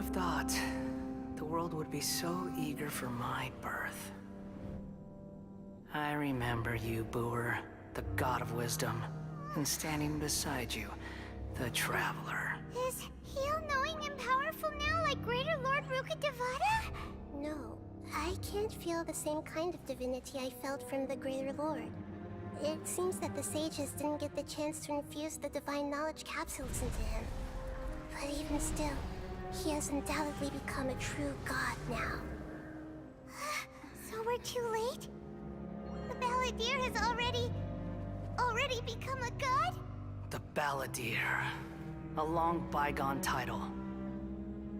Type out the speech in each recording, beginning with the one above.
have thought the world would be so eager for my birth? I remember you, Booer, the god of wisdom, and standing beside you, the traveler. Is he all-knowing and powerful now, like Greater Lord Rukkhadevata? No, I can't feel the same kind of divinity I felt from the Greater Lord. It seems that the sages didn't get the chance to infuse the divine knowledge capsules into him. But even still, he has undoubtedly become a true god now. So we're too late? The Balladeer has already become a god? The Balladeer. A long bygone title.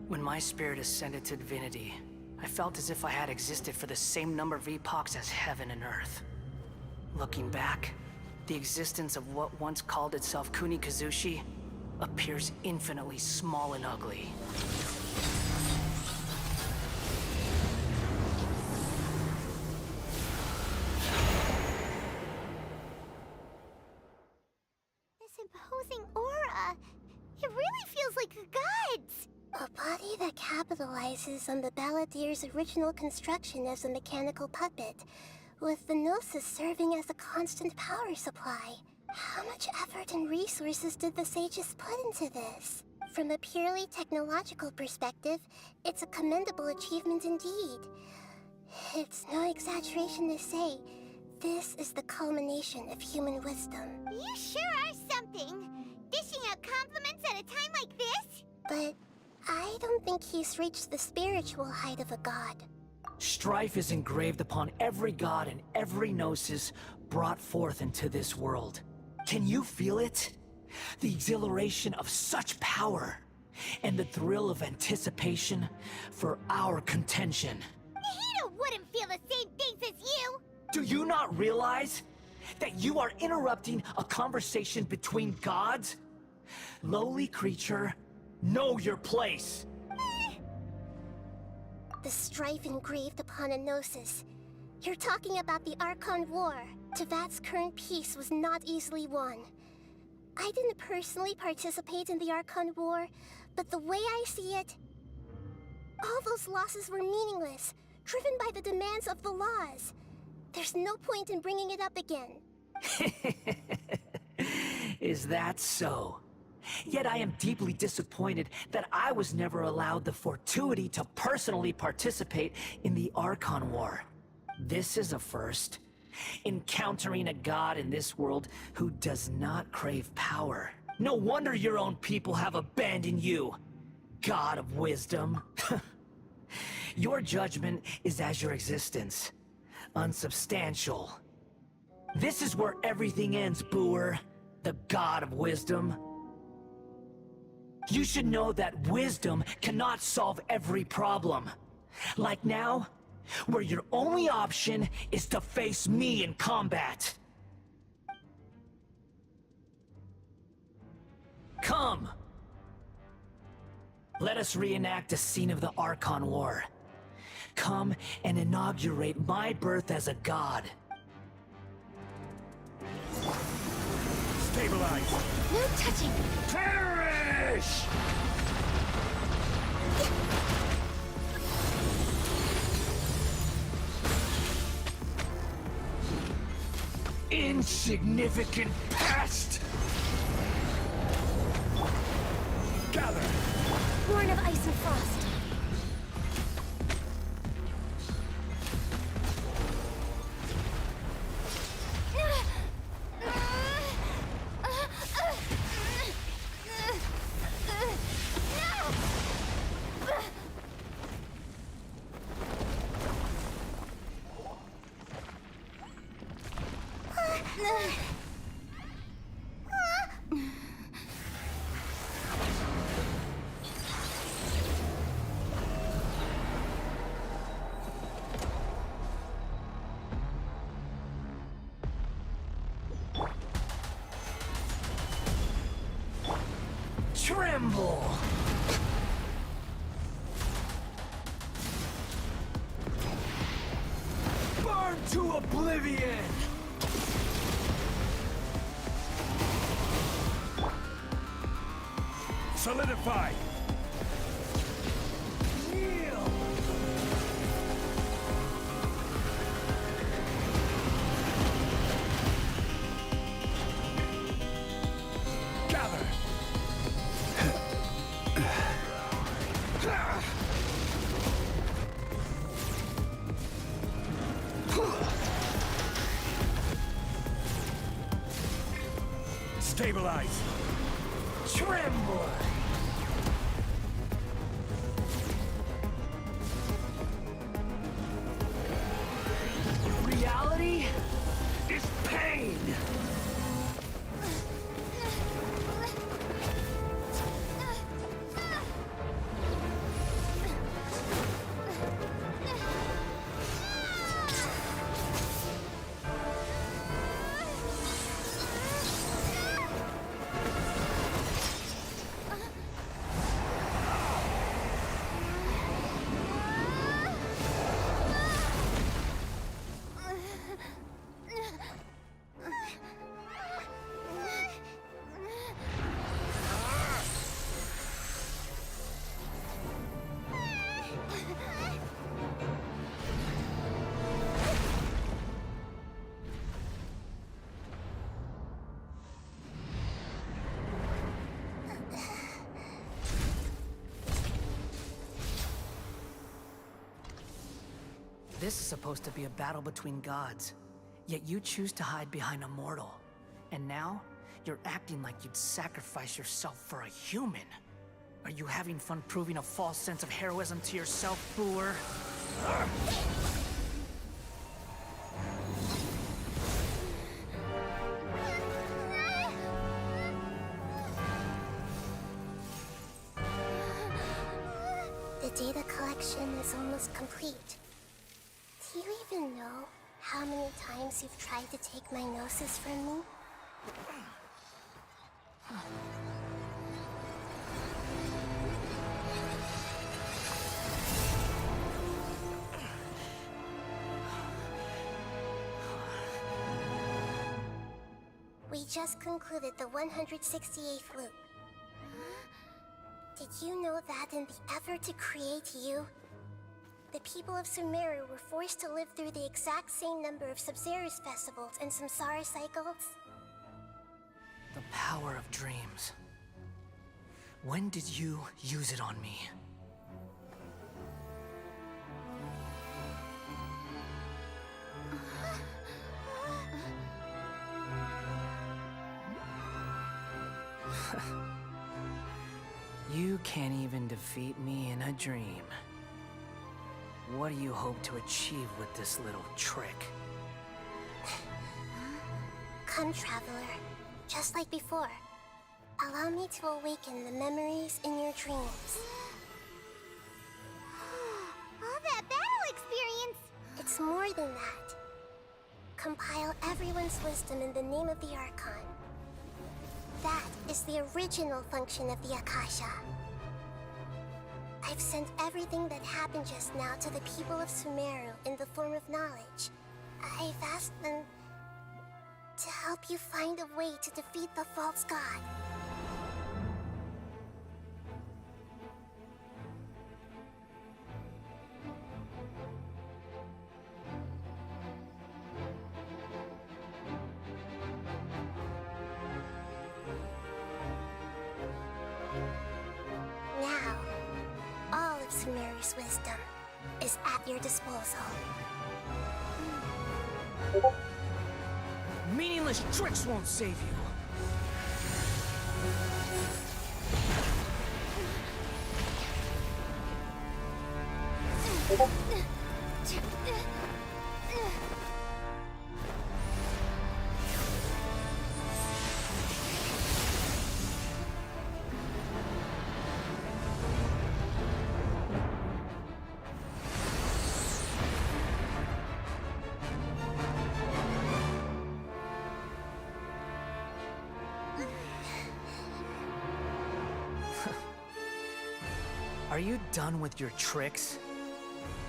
When my spirit ascended to divinity, I felt as if I had existed for the same number of epochs as heaven and earth. Looking back, the existence of what once called itself Kunikazushi appears infinitely small and ugly. This imposing aura, it really feels like the gods! A body that capitalizes on the Balladeer's original construction as a mechanical puppet, with the Gnosis serving as a constant power supply. How much effort and resources did the sages put into this? From a purely technological perspective, it's a commendable achievement indeed. It's no exaggeration to say, this is the culmination of human wisdom. You sure are something! Dishing out compliments at a time like this? But I don't think he's reached the spiritual height of a god. Strife is engraved upon every god and every gnosis brought forth into this world. Can you feel it? The exhilaration of such power, and the thrill of anticipation for our contention. Nahida wouldn't feel the same things as you! Do you not realize that you are interrupting a conversation between gods? Lowly creature, know your place! The strife engraved upon a gnosis. You're talking about the Archon War. Tevat's current peace was not easily won. I didn't personally participate in the Archon War, but the way I see it, all those losses were meaningless, driven by the demands of the laws. There's no point in bringing it up again. Is that so? Yet I am deeply disappointed that I was never allowed the fortuity to personally participate in the Archon War. This is a first. Encountering a god in this world who does not crave power. No wonder your own people have abandoned you, god of wisdom. Your judgment is as your existence, unsubstantial. This is where everything ends, Booer, the god of wisdom. You should know that wisdom cannot solve every problem. Like now, where your only option is to face me in combat. Come! Let us reenact a scene of the Archon War. Come and inaugurate my birth as a god. Stabilize! No touching! Perish! Insignificant pest! Gather! Born of ice and frost. Tremble! Burn to oblivion! Solidify! Kneel! Gather! Stabilize! Tremble! Reality is pain! This is supposed to be a battle between gods, yet you choose to hide behind a mortal. And now, you're acting like you'd sacrifice yourself for a human. Are you having fun proving a false sense of heroism to yourself, Booer? The data collection is almost complete. Do you even know how many times you've tried to take my gnosis from me? We just concluded the 168th loop. Did you know that in the effort to create you, the people of Sumeru were forced to live through the exact same number of Sub-Zerus festivals and Samsara cycles? The power of dreams. When did you use it on me? You can't even defeat me in a dream. What do you hope to achieve with this little trick? Come, Traveler. Just like before. Allow me to awaken the memories in your dreams. All that battle experience! It's more than that. Compile everyone's wisdom in the name of the Archon. That is the original function of the Akasha. I've sent everything that happened just now to the people of Sumeru in the form of knowledge. I've asked them to help you find a way to defeat the false god. Now, all of Sumeru's wisdom is at your disposal. Meaningless tricks won't save you. Are you done with your tricks?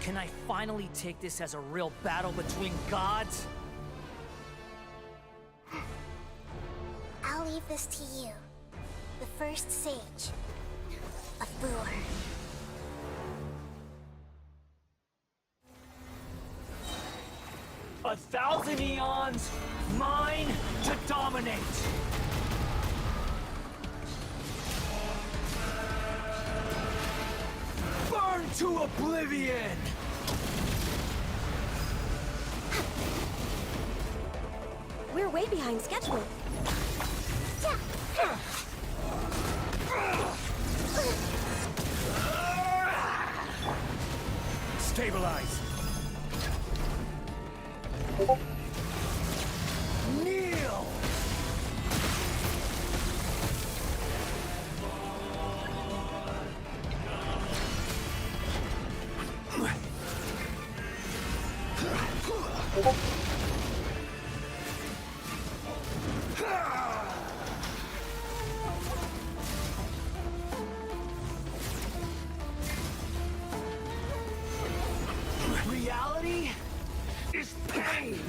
Can I finally take this as a real battle between gods? I'll leave this to you, the first sage of Booer. 1,000 eons, mine to dominate. Burn to oblivion! We're way behind schedule. Stabilize. Kneel! Reality is pain.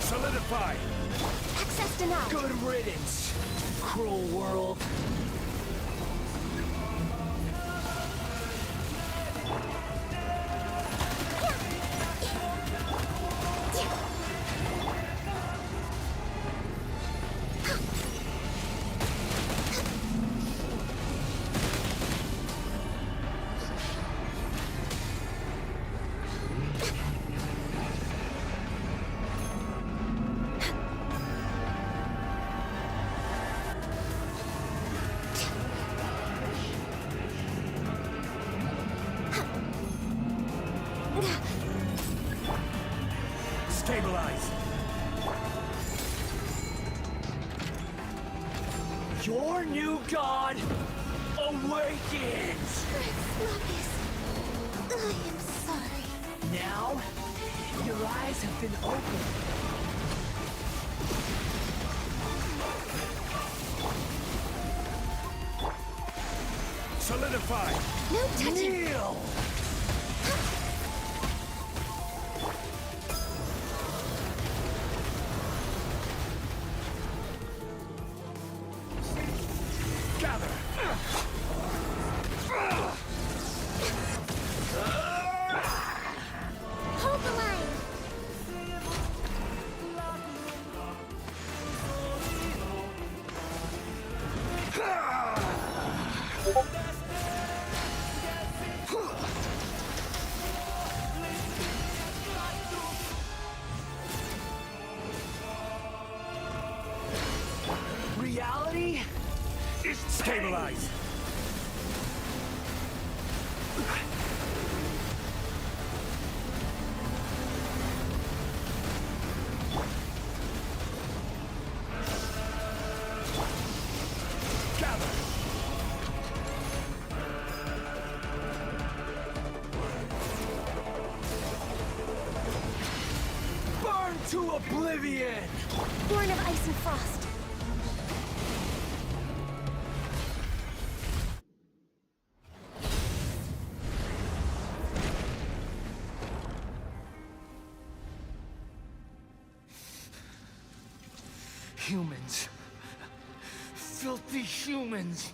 Solidify. Access denied. Good riddance, cruel world. Stabilize. Your new god awakens! I am sorry. Now, your eyes have been opened. Solidify. No touching. Kneel! Gather. Hold the line. Reality is Stabilize. Gather. burn to oblivion! Born of ice and frost. Humans. Filthy humans.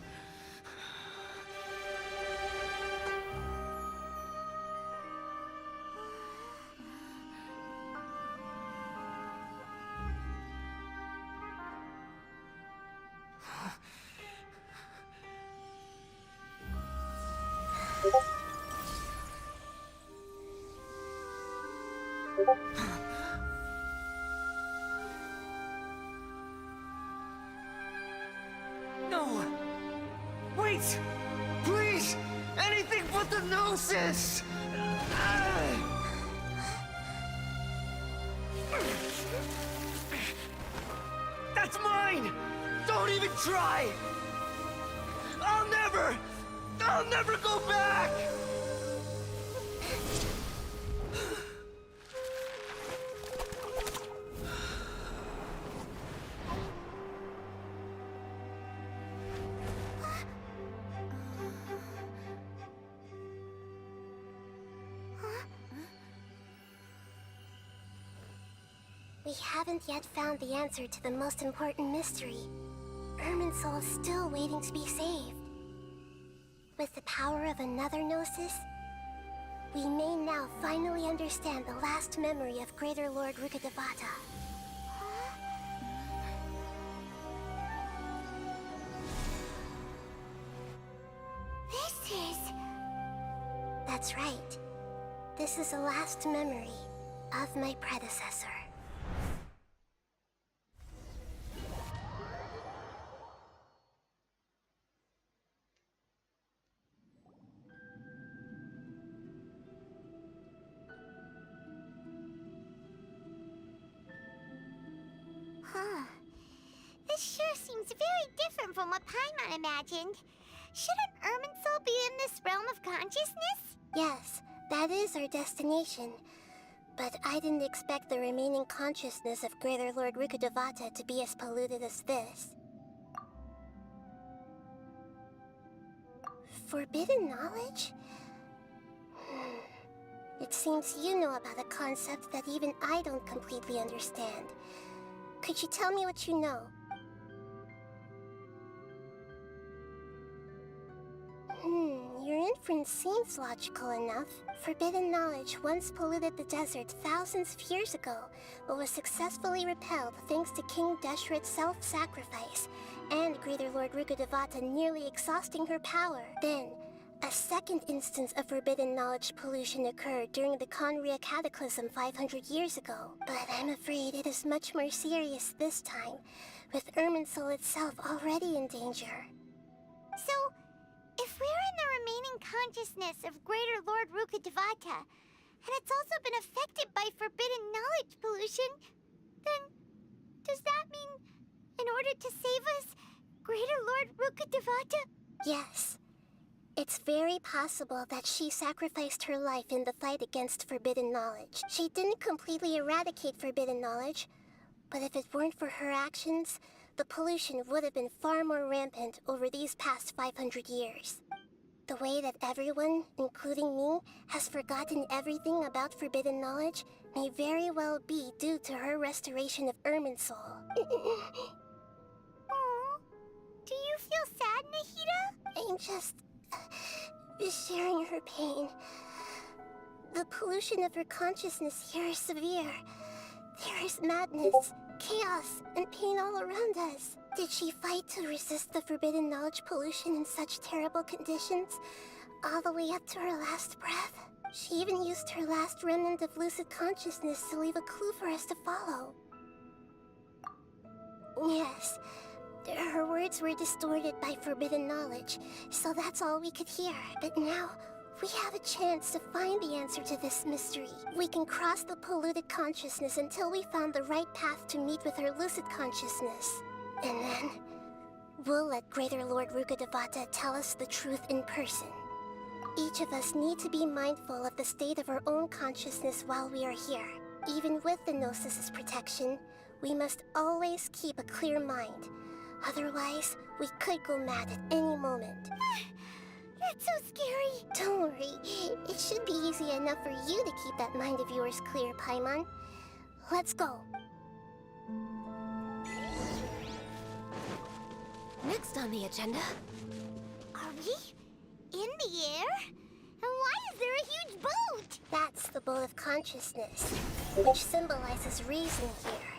No! Wait! Please! Anything but the gnosis! That's mine! Don't even try! I'll never go back! We haven't yet found the answer to the most important mystery. Irminsul is still waiting to be saved. With the power of another Gnosis, we may now finally understand the last memory of Greater Lord Rukkhadevata. This is... That's right. This is the last memory of my predecessor. Huh. This sure seems very different from what Paimon imagined. Shouldn't Irminsul be in this realm of consciousness? Yes, that is our destination. But I didn't expect the remaining consciousness of Greater Lord Rukkhadevata to be as polluted as this. Forbidden knowledge? It seems you know about a concept that even I don't completely understand. Could you tell me what you know? Your inference seems logical enough. Forbidden knowledge once polluted the desert thousands of years ago, but was successfully repelled thanks to King Deshret's self-sacrifice, and Greater Lord Rukkhadevata nearly exhausting her power. Then, a second instance of forbidden knowledge pollution occurred during the Conria Cataclysm 500 years ago. But I'm afraid it is much more serious this time, with Irminsul itself already in danger. So, if we're in the remaining consciousness of Greater Lord Rukkhadevata, and it's also been affected by forbidden knowledge pollution, then does that mean, in order to save us, Greater Lord Rukkhadevata? Yes. It's very possible that she sacrificed her life in the fight against forbidden knowledge. She didn't completely eradicate forbidden knowledge, but if it weren't for her actions, the pollution would have been far more rampant over these past 500 years. The way that everyone, including me, has forgotten everything about forbidden knowledge may very well be due to her restoration of Irminsul. Aww. Do you feel sad, Nahida? I'm just sharing her pain. The pollution of her consciousness here is severe. There is madness, chaos, and pain all around us. Did she fight to resist the forbidden knowledge pollution in such terrible conditions, all the way up to her last breath? She even used her last remnant of lucid consciousness to leave a clue for us to follow. Yes, her words were distorted by forbidden knowledge, so that's all we could hear. But now, we have a chance to find the answer to this mystery. We can cross the polluted consciousness until we found the right path to meet with her lucid consciousness. And then, we'll let Greater Lord Rukkhadevata tell us the truth in person. Each of us need to be mindful of the state of our own consciousness while we are here. Even with the Gnosis' protection, we must always keep a clear mind. Otherwise, we could go mad at any moment. That's so scary. Don't worry. It should be easy enough for you to keep that mind of yours clear, Paimon. Let's go. Next on the agenda. Are we in the air? And why is there a huge boat? That's the boat of consciousness, which symbolizes reason here.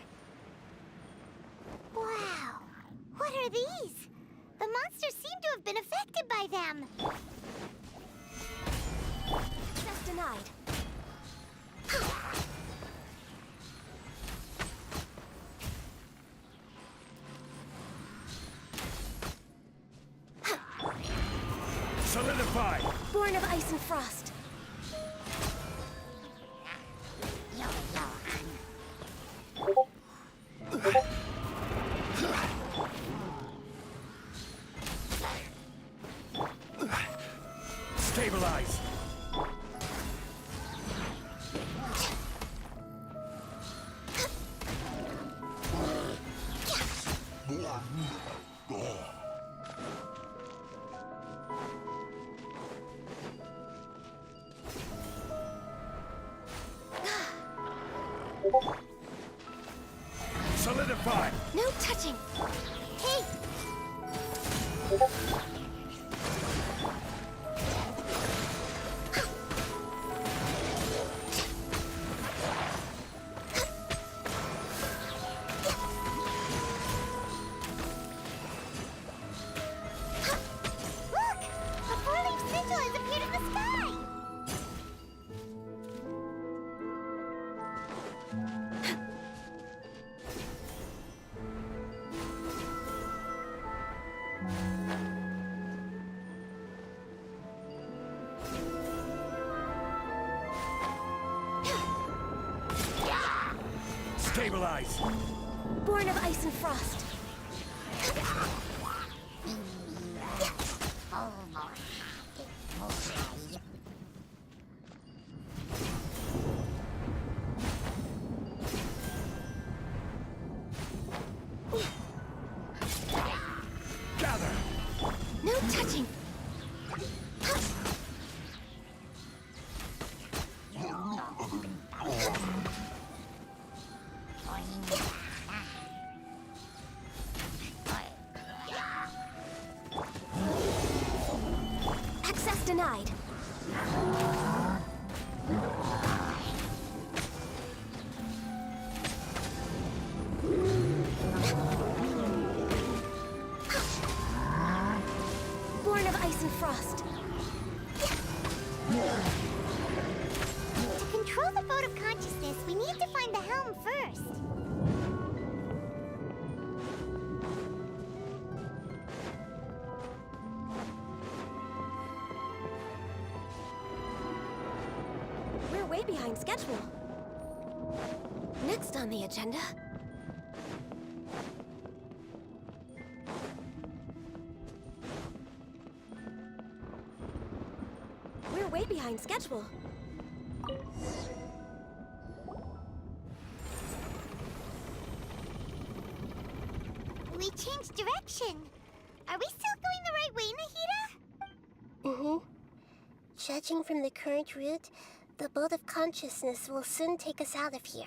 Wow. What are these? The monsters seem to have been affected by them. Access denied. Solidify! Born of ice and frost. Stabilize! Solidify! No touching. Hey, Stabilize! Born of ice and frost. Gather! No touching. Access denied. Born of ice and frost. To control the boat of consciousness, we need to find the helm first. We're way behind schedule. Next on the agenda. We're way behind schedule. We changed direction. Are we still going the right way, Nahida? Mm-hmm. Judging from the current route, the boat of consciousness will soon take us out of here.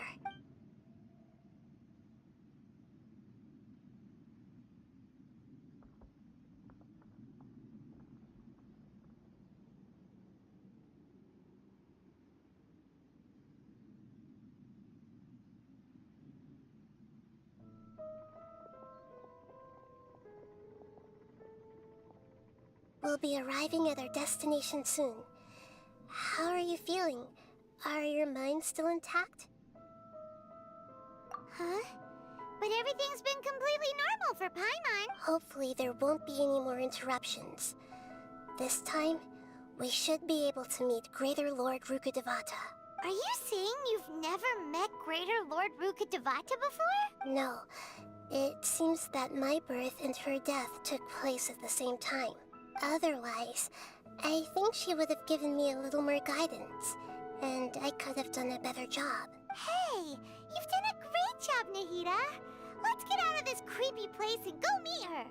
We'll be arriving at our destination soon. How are you feeling? Are your minds still intact? Huh? But everything's been completely normal for Paimon. Hopefully there won't be any more interruptions. This time, we should be able to meet Greater Lord Rukkhadevata. Are you saying you've never met Greater Lord Rukkhadevata before? No, it seems that my birth and her death took place at the same time. Otherwise, I think she would have given me a little more guidance, and I could have done a better job. Hey, you've done a great job, Nahida. Let's get out of this creepy place and go meet her.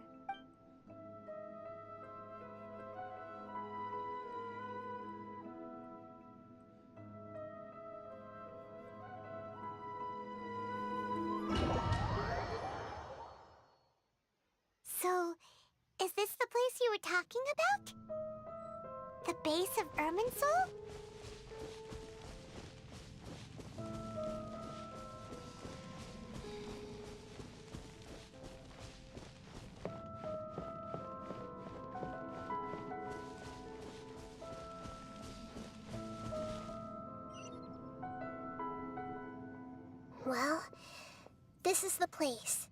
So, is this the place you were talking about? The base of Irminsul? Well, this is the place.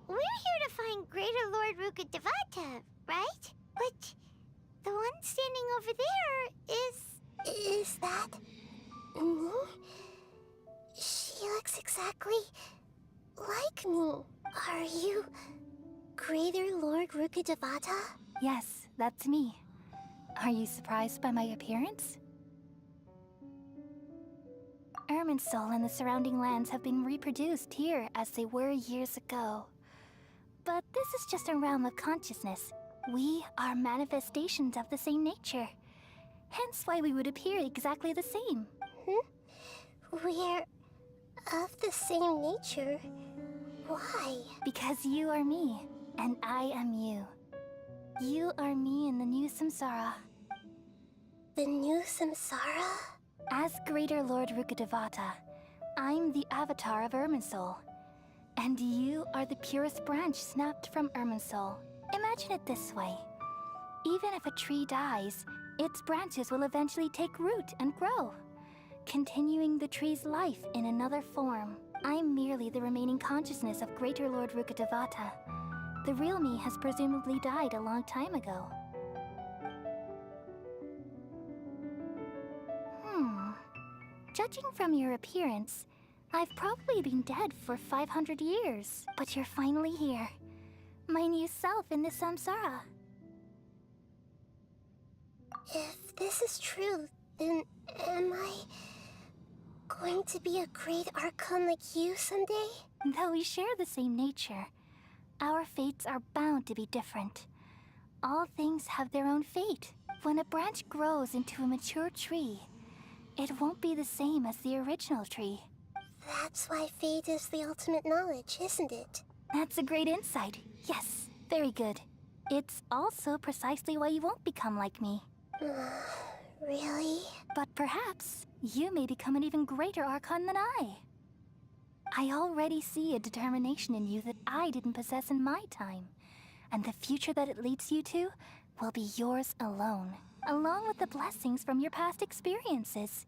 We're here to find Greater Lord Rukkhadevata, right? But the one standing over there is... Is that... me? She looks exactly like me. Are you Greater Lord Rukkhadevata? Yes, that's me. Are you surprised by my appearance? Irminsul and the surrounding lands have been reproduced here as they were years ago. But this is just a realm of consciousness. We are manifestations of the same nature. Hence why we would appear exactly the same. We're of the same nature. Why? Because you are me, and I am you. You are me in the new samsara. The new samsara? As Greater Lord Rukkhadevata, I'm the avatar of Irminsul. And you are the purest branch snapped from Irminsul. Imagine it this way. Even if a tree dies, its branches will eventually take root and grow, continuing the tree's life in another form. I'm merely the remaining consciousness of Greater Lord Rukkhadevata. The real me has presumably died a long time ago. Judging from your appearance, I've probably been dead for 500 years. But you're finally here. My new self in the samsara. If this is true, then am I going to be a great Archon like you someday? Though we share the same nature, our fates are bound to be different. All things have their own fate. When a branch grows into a mature tree, it won't be the same as the original tree. That's why fate is the ultimate knowledge, isn't it? That's a great insight. Yes, very good. It's also precisely why you won't become like me. Really? But perhaps you may become an even greater Archon than I. I already see a determination in you that I didn't possess in my time. And the future that it leads you to will be yours alone, along with the blessings from your past experiences.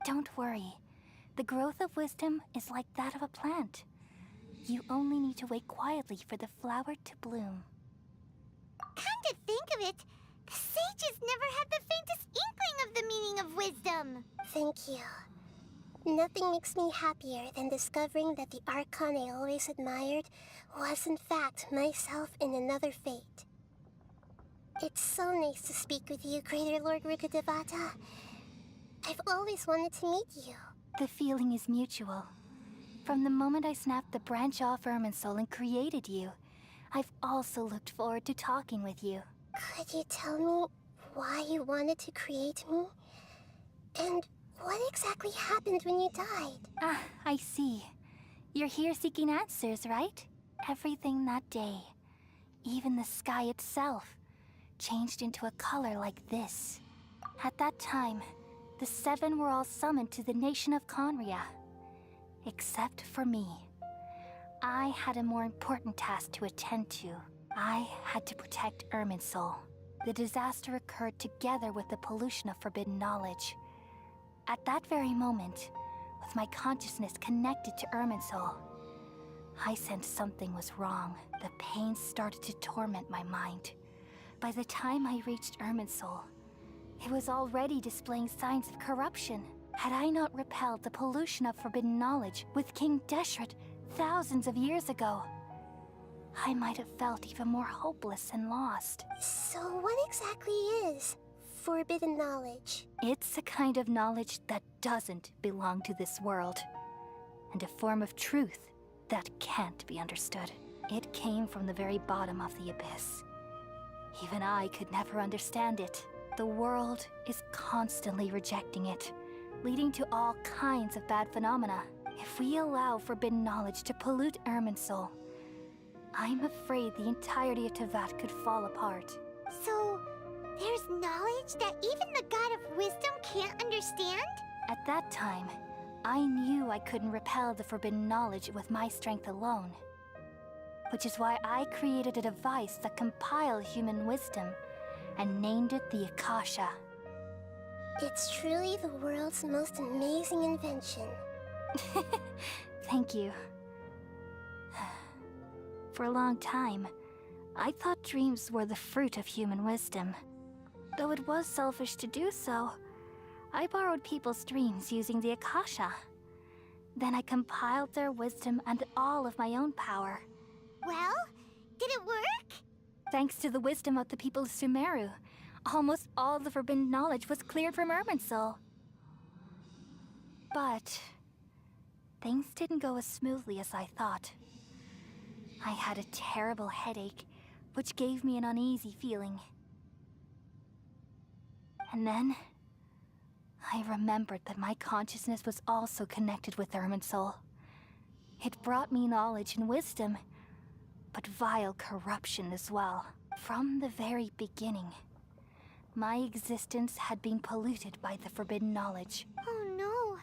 Don't worry. The growth of wisdom is like that of a plant. You only need to wait quietly for the flower to bloom. Come to think of it, the sages never had the faintest inkling of the meaning of wisdom. Thank you. Nothing makes me happier than discovering that the Archon I always admired was in fact myself in another fate. It's so nice to speak with you, Greater Lord Rukkhadevata. I've always wanted to meet you. The feeling is mutual. From the moment I snapped the branch off Irminsul and created you, I've also looked forward to talking with you. Could you tell me why you wanted to create me? And what exactly happened when you died? Ah, I see. You're here seeking answers, right? Everything that day, even the sky itself, changed into a color like this. At that time, the seven were all summoned to the nation of Conria. Except for me. I had a more important task to attend to. I had to protect Irminsul. The disaster occurred together with the pollution of forbidden knowledge. At that very moment, with my consciousness connected to Irminsul, I sensed something was wrong. The pain started to torment my mind. By the time I reached Irminsul, it was already displaying signs of corruption. Had I not repelled the pollution of forbidden knowledge with King Deshret thousands of years ago, I might have felt even more hopeless and lost. So what exactly is forbidden knowledge? It's a kind of knowledge that doesn't belong to this world, and a form of truth that can't be understood. It came from the very bottom of the abyss. Even I could never understand it. The world is constantly rejecting it, leading to all kinds of bad phenomena. If we allow forbidden knowledge to pollute Irminsul, I'm afraid the entirety of Tevat could fall apart. So, there's knowledge that even the God of wisdom can't understand? At that time, I knew I couldn't repel the forbidden knowledge with my strength alone. Which is why I created a device that compiled human wisdom and named it the Akasha. It's truly the world's most amazing invention. Thank you. For a long time, I thought dreams were the fruit of human wisdom. Though it was selfish to do so, I borrowed people's dreams using the Akasha. Then I compiled their wisdom and all of my own power. Well, did it work? Thanks to the wisdom of the people of Sumeru, almost all the forbidden knowledge was cleared from Irminsul. But things didn't go as smoothly as I thought. I had a terrible headache, which gave me an uneasy feeling. And then, I remembered that my consciousness was also connected with Irminsul. It brought me knowledge and wisdom, but vile corruption as well. From the very beginning, my existence had been polluted by the forbidden knowledge. Oh no.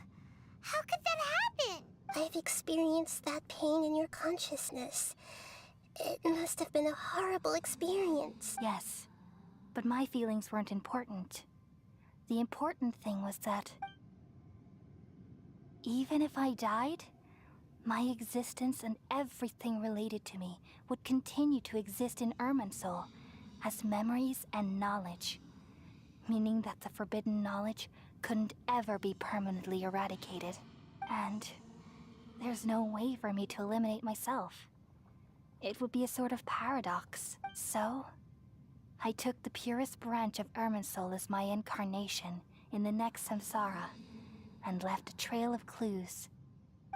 How could that happen? I've experienced that pain in your consciousness. It must have been a horrible experience. Yes, but my feelings weren't important. The important thing was that even if I died, my existence and everything related to me would continue to exist in Irminsul as memories and knowledge, meaning that the forbidden knowledge couldn't ever be permanently eradicated. And there's no way for me to eliminate myself. It would be a sort of paradox. So, I took the purest branch of Irminsul as my incarnation in the next samsara, and left a trail of clues,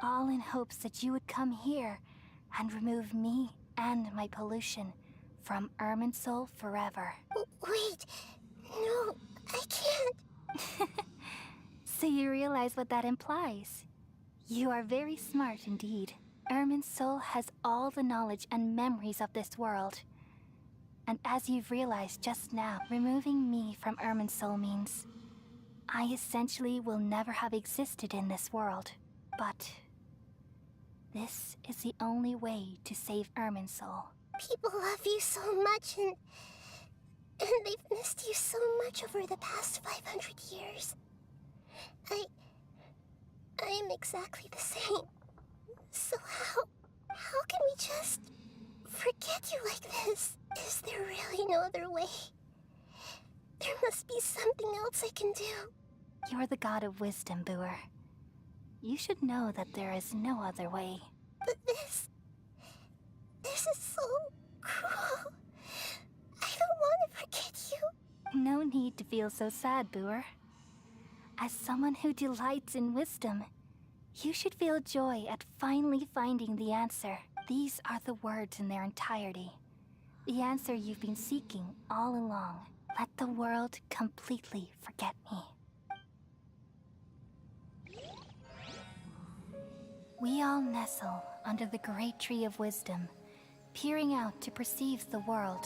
all in hopes that you would come here and remove me and my pollution from Irminsul forever. Wait, no, I can't. So you realize what that implies? You are very smart indeed. Irminsul has all the knowledge and memories of this world. And as you've realized just now, removing me from Irminsul means I essentially will never have existed in this world. But this is the only way to save Irminsul. People love you so much, and they've missed you so much over the past 500 years. I am exactly the same. So how can we just forget you like this? Is there really no other way? There must be something else I can do. You're the god of wisdom, Boer. You should know that there is no other way. But this is so cruel. I don't want to forget you. No need to feel so sad, Boer. As someone who delights in wisdom, you should feel joy at finally finding the answer. These are the words in their entirety. The answer you've been seeking all along. Let the world completely forget me. We all nestle under the great tree of wisdom, peering out to perceive the world.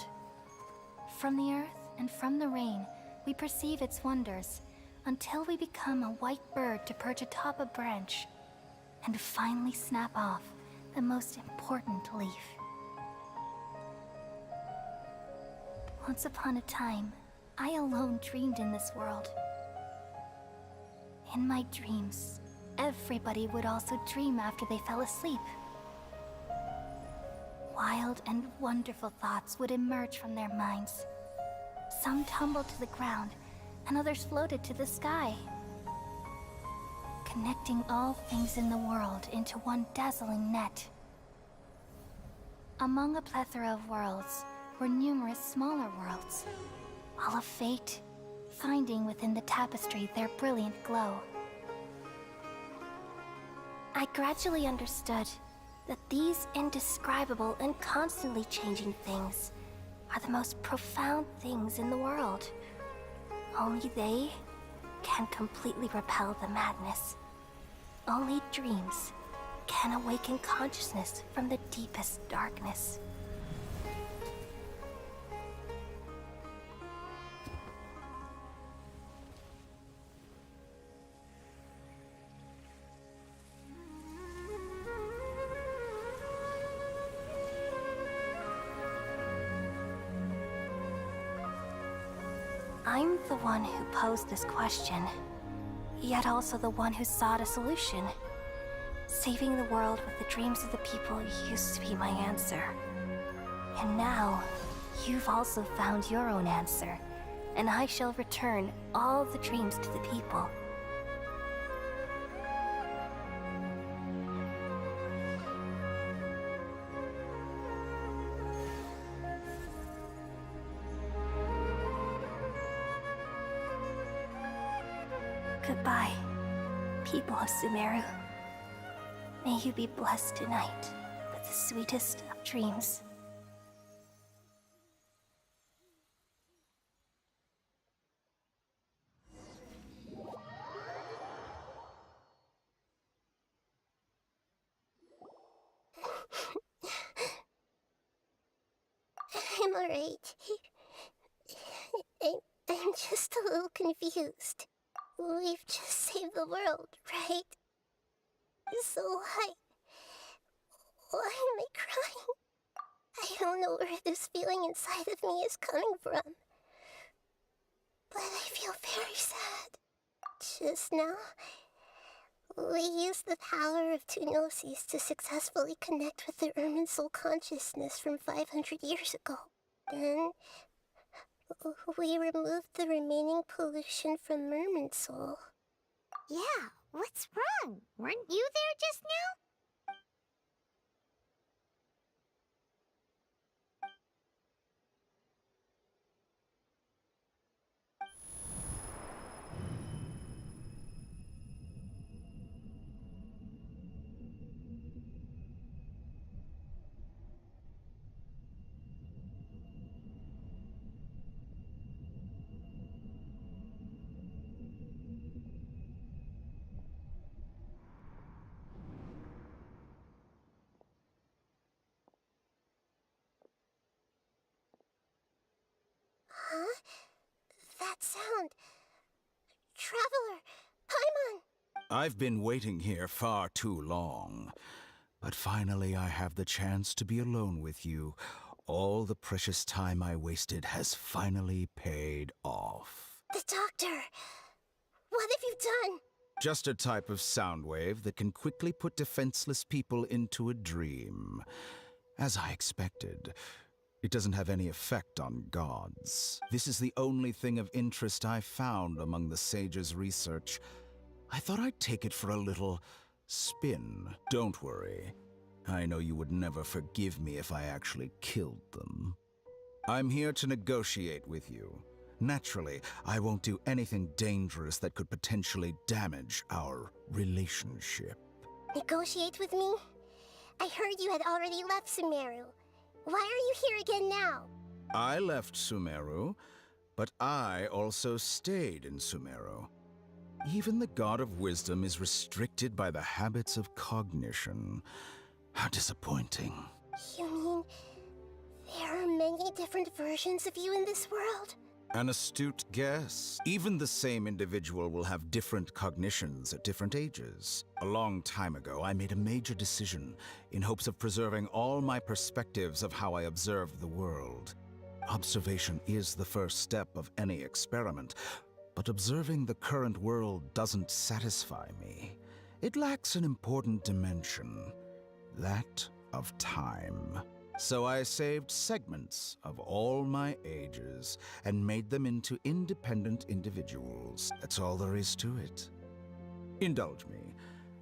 From the earth and from the rain, we perceive its wonders, until we become a white bird to perch atop a branch, and finally snap off the most important leaf. Once upon a time, I alone dreamed in this world. In my dreams, everybody would also dream after they fell asleep. Wild and wonderful thoughts would emerge from their minds. Some tumbled to the ground, and others floated to the sky, connecting all things in the world into one dazzling net. Among a plethora of worlds were numerous smaller worlds, all of fate, finding within the tapestry their brilliant glow. I gradually understood that these indescribable and constantly changing things are the most profound things in the world. Only they can completely repel the madness. Only dreams can awaken consciousness from the deepest darkness. I'm the one who posed this question, yet also the one who sought a solution. Saving the world with the dreams of the people used to be my answer. And now, you've also found your own answer, and I shall return all the dreams to the people. Goodbye, people of Sumeru. May you be blessed tonight with the sweetest of dreams. I'm alright. I'm just a little confused. We've just saved the world, right? So why am I crying? I don't know where this feeling inside of me is coming from. But I feel very sad. Just now, we used the power of two gnosis to successfully connect with the Irminsul consciousness from 500 years ago. Then, We removed the remaining pollution from Merman Soul. Yeah, what's wrong? Weren't you there just now? Huh? That sound. Traveler! Paimon! I've been waiting here far too long. But finally I have the chance to be alone with you. All the precious time I wasted has finally paid off. The doctor! What have you done? Just a type of sound wave that can quickly put defenseless people into a dream. As I expected, it doesn't have any effect on gods. This is the only thing of interest I found among the sage's research. I thought I'd take it for a little spin. Don't worry. I know you would never forgive me if I actually killed them. I'm here to negotiate with you. Naturally, I won't do anything dangerous that could potentially damage our relationship. Negotiate with me? I heard you had already left Sumeru. Why are you here again now? I left Sumeru, but I also stayed in Sumeru. Even the God of Wisdom is restricted by the habits of cognition. How disappointing. You mean there are many different versions of you in this world? An astute guess. Even the same individual will have different cognitions at different ages. A long time ago, I made a major decision in hopes of preserving all my perspectives of how I observed the world. Observation is the first step of any experiment, but observing the current world doesn't satisfy me. It lacks an important dimension, that of time. So I saved segments of all my ages and made them into independent individuals. That's all there is to it. Indulge me.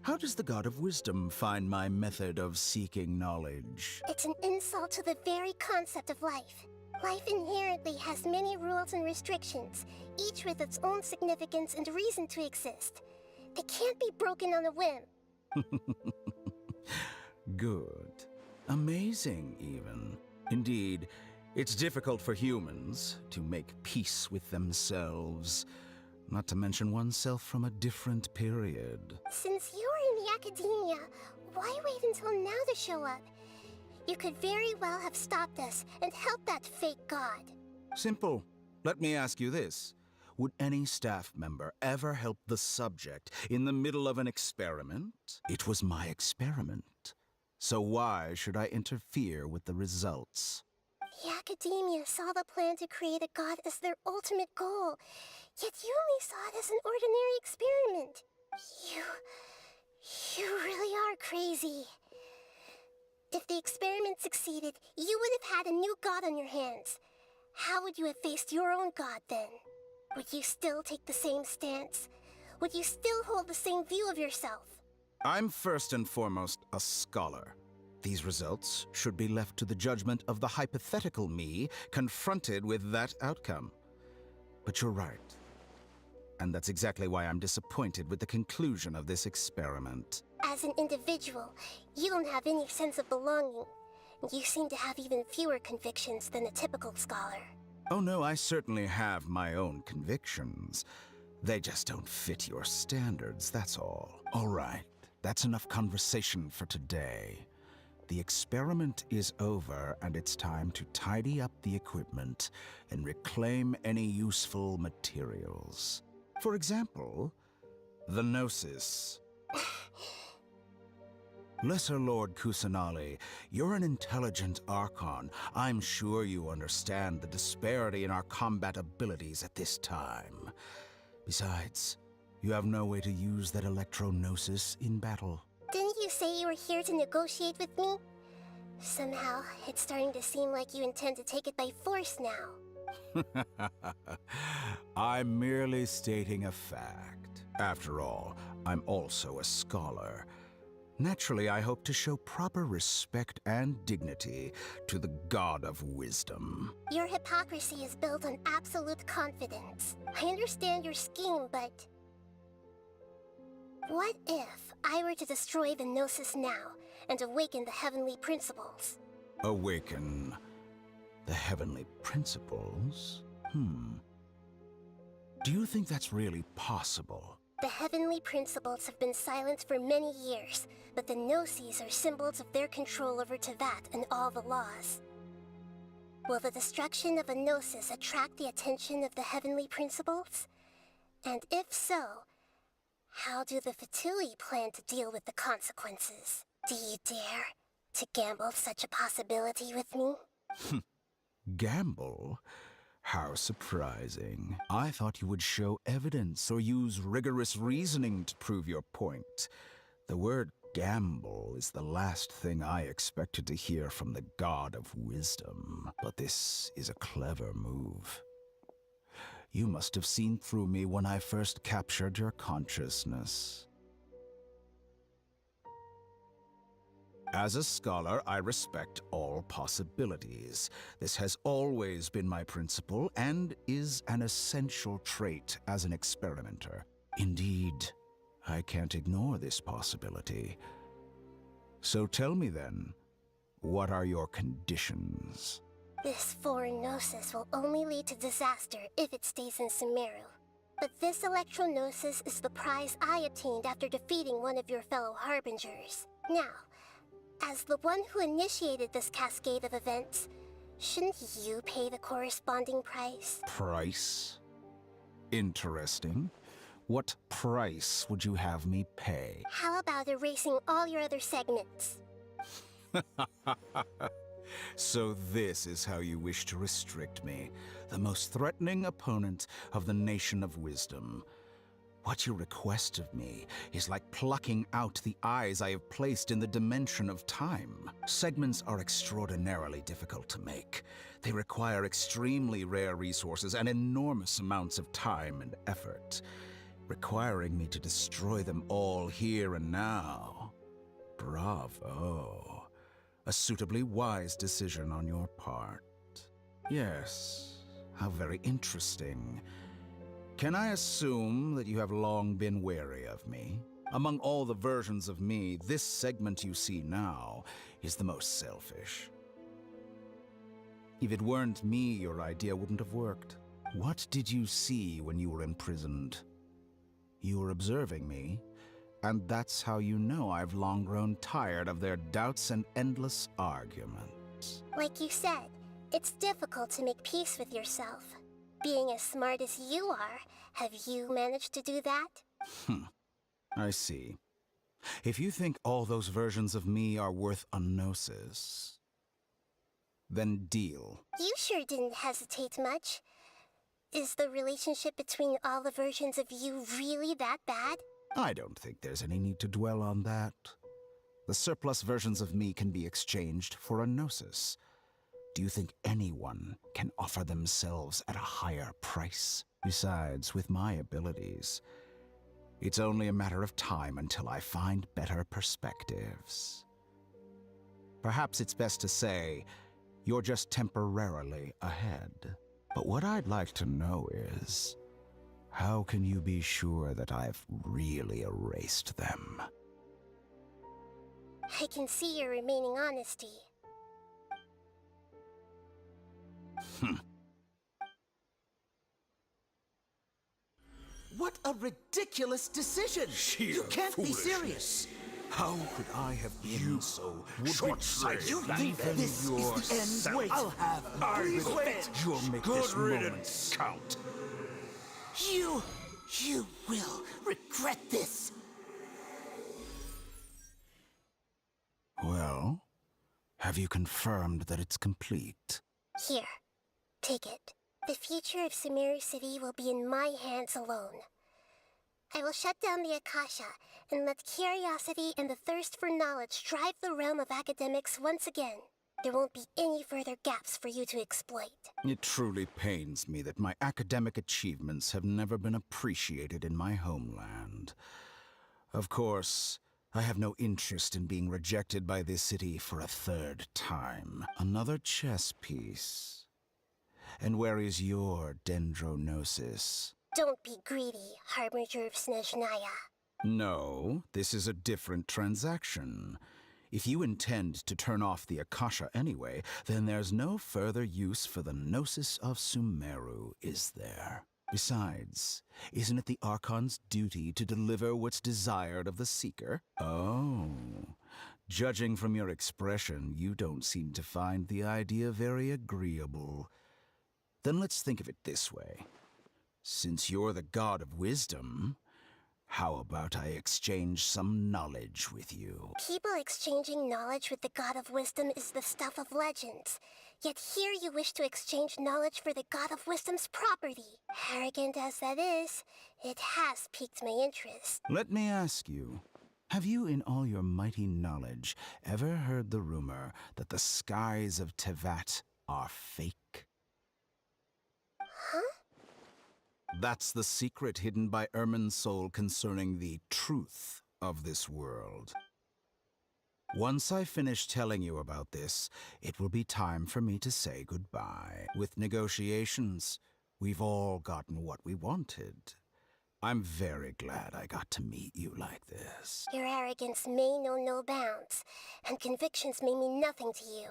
How does the God of Wisdom find my method of seeking knowledge? It's an insult to the very concept of life. Life inherently has many rules and restrictions, each with its own significance and reason to exist. They can't be broken on a whim. Good. Amazing, even. Indeed, it's difficult for humans to make peace with themselves, not to mention oneself from a different period. Since you were in the academia, why wait until now to show up? You could very well have stopped us and helped that fake god. Simple. Let me ask you this. Would any staff member ever help the subject in the middle of an experiment? It was my experiment. So why should I interfere with the results? The academia saw the plan to create a god as their ultimate goal, yet you only saw it as an ordinary experiment. You really are crazy. If the experiment succeeded, you would have had a new god on your hands. How would you have faced your own god then? Would you still take the same stance? Would you still hold the same view of yourself? I'm first and foremost a scholar. These results should be left to the judgment of the hypothetical me confronted with that outcome. But you're right. And that's exactly why I'm disappointed with the conclusion of this experiment. As an individual, you don't have any sense of belonging. You seem to have even fewer convictions than a typical scholar. Oh no, I certainly have my own convictions. They just don't fit your standards, that's all. All right, that's enough conversation for today. The experiment is over, and it's time to tidy up the equipment and reclaim any useful materials. For example, the Gnosis. Lesser Lord Kusanali, you're an intelligent Archon. I'm sure you understand the disparity in our combat abilities at this time. Besides, you have no way to use that Electro-Gnosis in battle. Didn't you say you were here to negotiate with me? Somehow, it's starting to seem like you intend to take it by force now. I'm merely stating a fact. After all, I'm also a scholar. Naturally, I hope to show proper respect and dignity to the God of Wisdom. Your hypocrisy is built on absolute confidence. I understand your scheme, but... what if I were to destroy the Gnosis now and awaken the heavenly principles? Awaken the heavenly principles? Do you think that's really possible? The heavenly principles have been silent for many years, but the Gnosis are symbols of their control over Teyvat and all the laws. Will the destruction of a Gnosis attract the attention of the heavenly principles? And if so, how do the Fatui plan to deal with the consequences? Do you dare to gamble such a possibility with me? Gamble? How surprising. I thought you would show evidence or use rigorous reasoning to prove your point. The word gamble is the last thing I expected to hear from the God of Wisdom. But this is a clever move. You must have seen through me when I first captured your consciousness. As a scholar, I respect all possibilities. This has always been my principle and is an essential trait as an experimenter. Indeed, I can't ignore this possibility. So tell me then, what are your conditions? This foreign Gnosis will only lead to disaster if it stays in Sumeru. But this Electro-Gnosis is the prize I obtained after defeating one of your fellow Harbingers. Now, as the one who initiated this cascade of events, shouldn't you pay the corresponding price? Price? Interesting. What price would you have me pay? How about erasing all your other segments? So this is how you wish to restrict me, the most threatening opponent of the Nation of Wisdom. What you request of me is like plucking out the eyes I have placed in the dimension of time. Segments are extraordinarily difficult to make. They require extremely rare resources and enormous amounts of time and effort, requiring me to destroy them all here and now. Bravo. A suitably wise decision on your part. Yes, how very interesting. Can I assume that you have long been wary of me? Among all the versions of me, this segment you see now is the most selfish. If it weren't me, your idea wouldn't have worked. What did you see when you were imprisoned? You were observing me, and that's how you know I've long grown tired of their doubts and endless arguments. Like you said, it's difficult to make peace with yourself. Being as smart as you are, have you managed to do that? I see. If you think all those versions of me are worth a gnosis, then deal. You sure didn't hesitate much. Is the relationship between all the versions of you really that bad? I don't think there's any need to dwell on that. The surplus versions of me can be exchanged for a gnosis. Do you think anyone can offer themselves at a higher price? Besides, with my abilities, it's only a matter of time until I find better perspectives. Perhaps it's best to say, you're just temporarily ahead. But what I'd like to know is, how can you be sure that I've really erased them? I can see your remaining honesty. What a ridiculous decision! You can't be serious! How could I have been so short-sighted? You think this is the end? Wait, I'll have quit! You'll make this moment count. You will regret this! Well, have you confirmed that it's complete? Here, take it. The future of Sumeru City will be in my hands alone. I will shut down the Akasha and let curiosity and the thirst for knowledge drive the realm of academics once again. There won't be any further gaps for you to exploit. It truly pains me that my academic achievements have never been appreciated in my homeland. Of course, I have no interest in being rejected by this city for a third time. Another chess piece. And where is your dendronosis? Don't be greedy, Harbinger of Snezhnaya. No, this is a different transaction. If you intend to turn off the Akasha anyway, then there's no further use for the Gnosis of Sumeru, is there? Besides, isn't it the Archon's duty to deliver what's desired of the Seeker? Oh, judging from your expression, you don't seem to find the idea very agreeable. Then let's think of it this way. Since you're the god of wisdom, how about I exchange some knowledge with you? People exchanging knowledge with the God of Wisdom is the stuff of legends. Yet here you wish to exchange knowledge for the God of Wisdom's property. Arrogant as that is, it has piqued my interest. Let me ask you, have you in all your mighty knowledge ever heard the rumor that the skies of Tevat are fake? Huh? That's the secret hidden by Irminsul concerning the truth of this world. Once I finish telling you about this, it will be time for me to say goodbye. With negotiations, we've all gotten what we wanted. I'm very glad I got to meet you like this. Your arrogance may know no bounds, and convictions may mean nothing to you.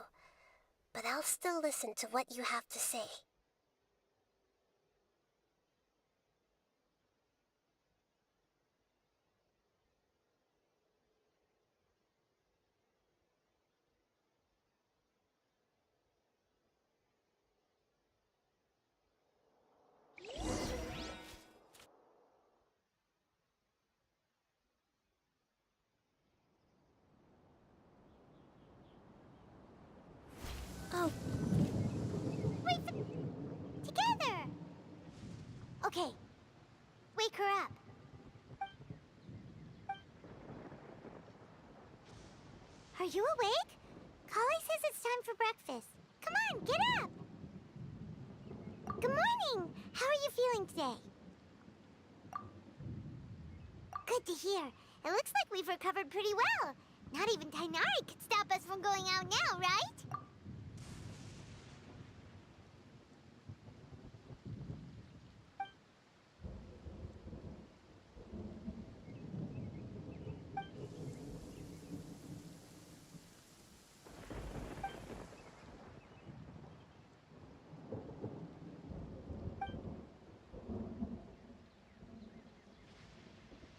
But I'll still listen to what you have to say. Oh, Together! Okay. Wake her up. Are you awake? Kali says it's time for breakfast. Come on, get up! Good morning! How are you feeling today? Good to hear. It looks like we've recovered pretty well. Not even Tainari could stop us from going out now, right?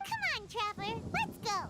Come on, Traveler, let's go!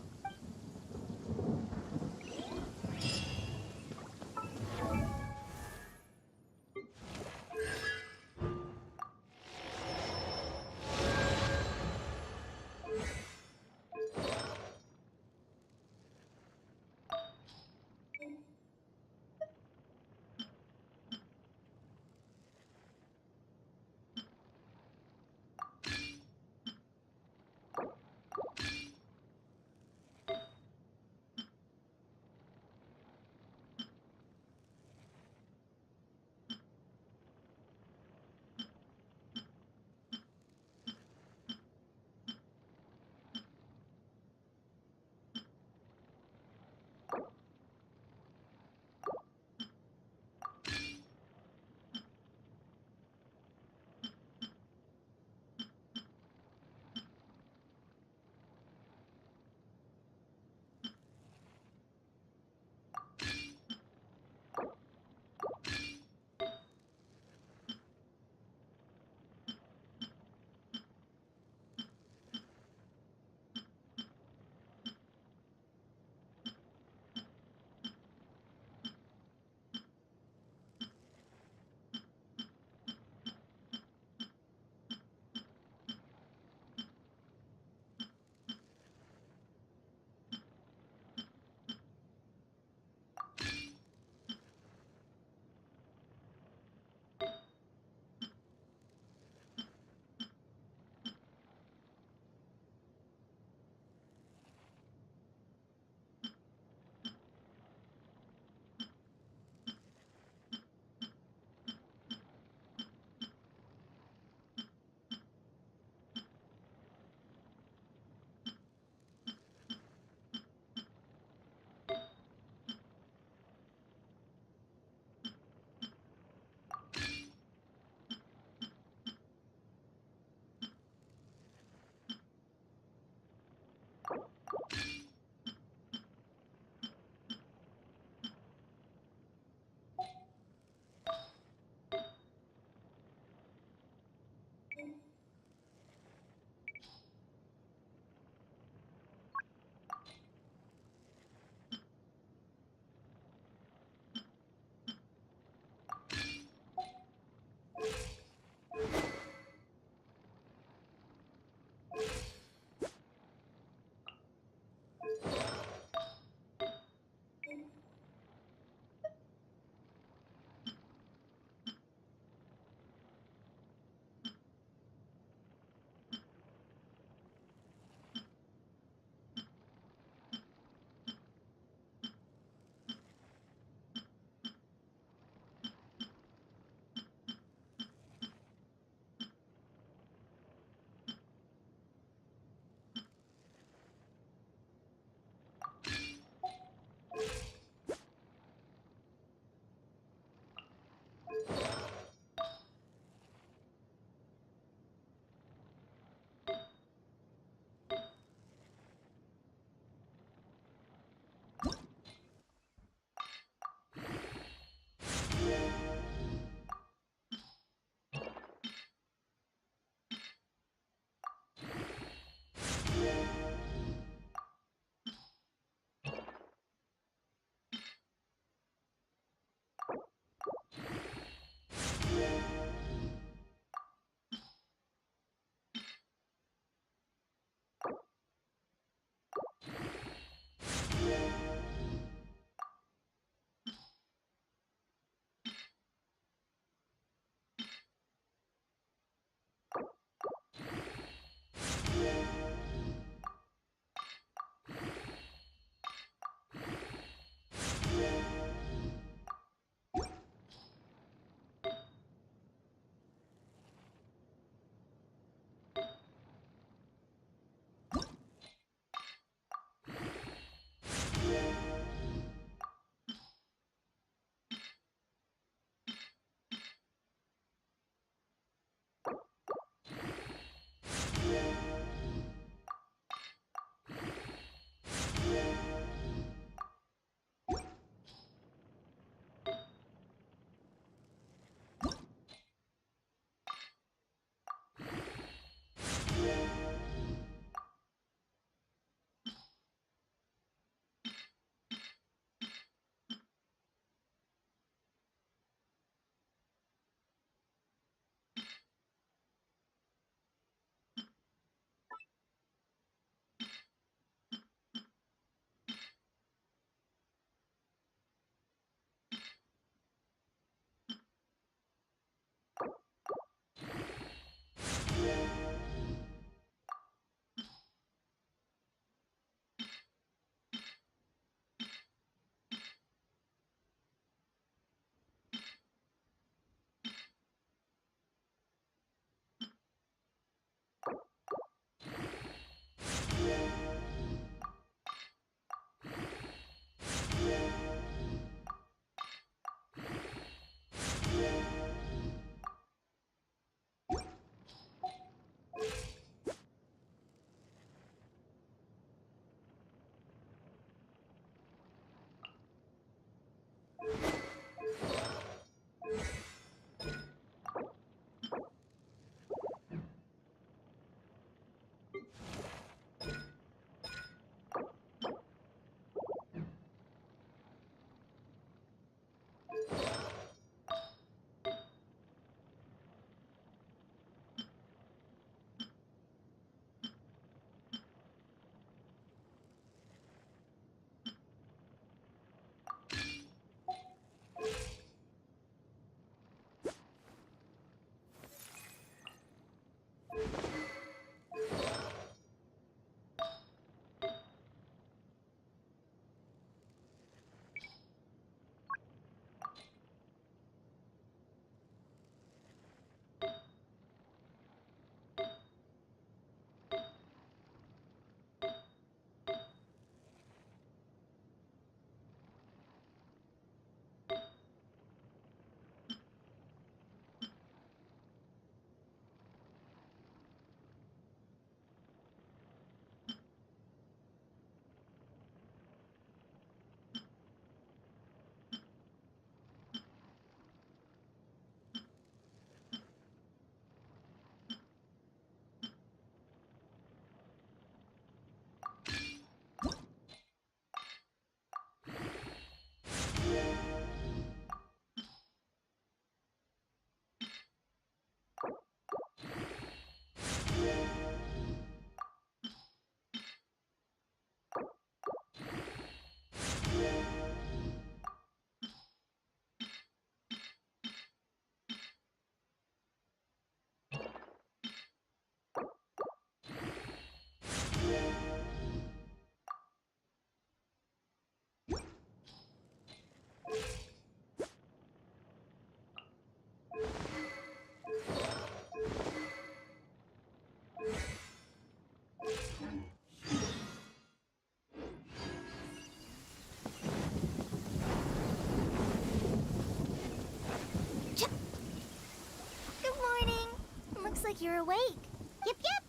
you're awake. Yep, yep.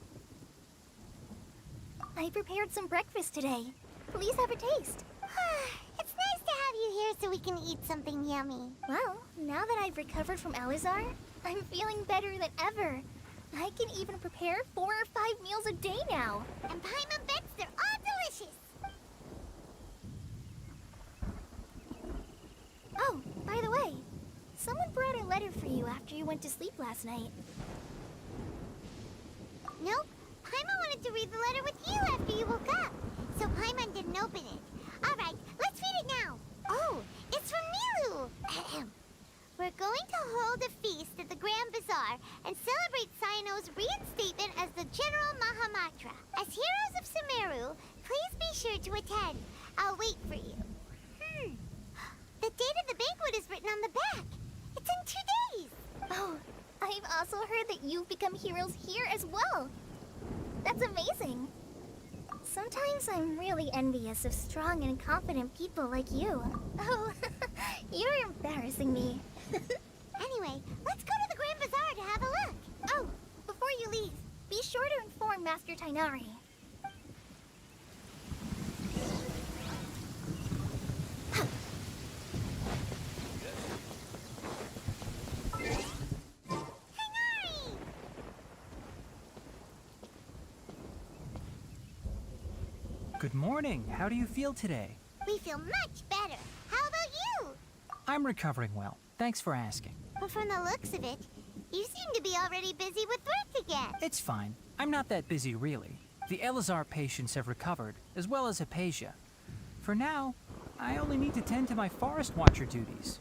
I prepared some breakfast today. Please have a taste. It's nice to have you here so we can eat something yummy. Well, now that I've recovered from Elazar, I'm feeling better than ever. I can even prepare 4 or 5 meals a day now. And Paimon bets they're all delicious. Oh, by the way, someone brought a letter for you after you went to sleep last night. Nope. Paimon wanted to read the letter with you after you woke up. So Paimon didn't open it. Alright, let's read it now. Oh, it's from Milu. Ahem. We're going to hold a feast at the Grand Bazaar and celebrate Cyano's reinstatement as the General Mahamatra. As heroes of Sumeru, please be sure to attend. I'll wait for you. The date of the banquet is written on the back. It's in 2 days. Oh, I've also heard that you've become heroes here as well. That's amazing. Sometimes I'm really envious of strong and confident people like you. Oh, you're embarrassing me. Anyway, let's go to the Grand Bazaar to have a look. Oh, before you leave, be sure to inform Master Tainari. Good morning. How do you feel today? We feel much better. How about you? I'm recovering well. Thanks for asking. But from the looks of it, you seem to be already busy with work again. It's fine. I'm not that busy, really. The Elazar patients have recovered, as well as Hypatia. For now, I only need to tend to my forest watcher duties.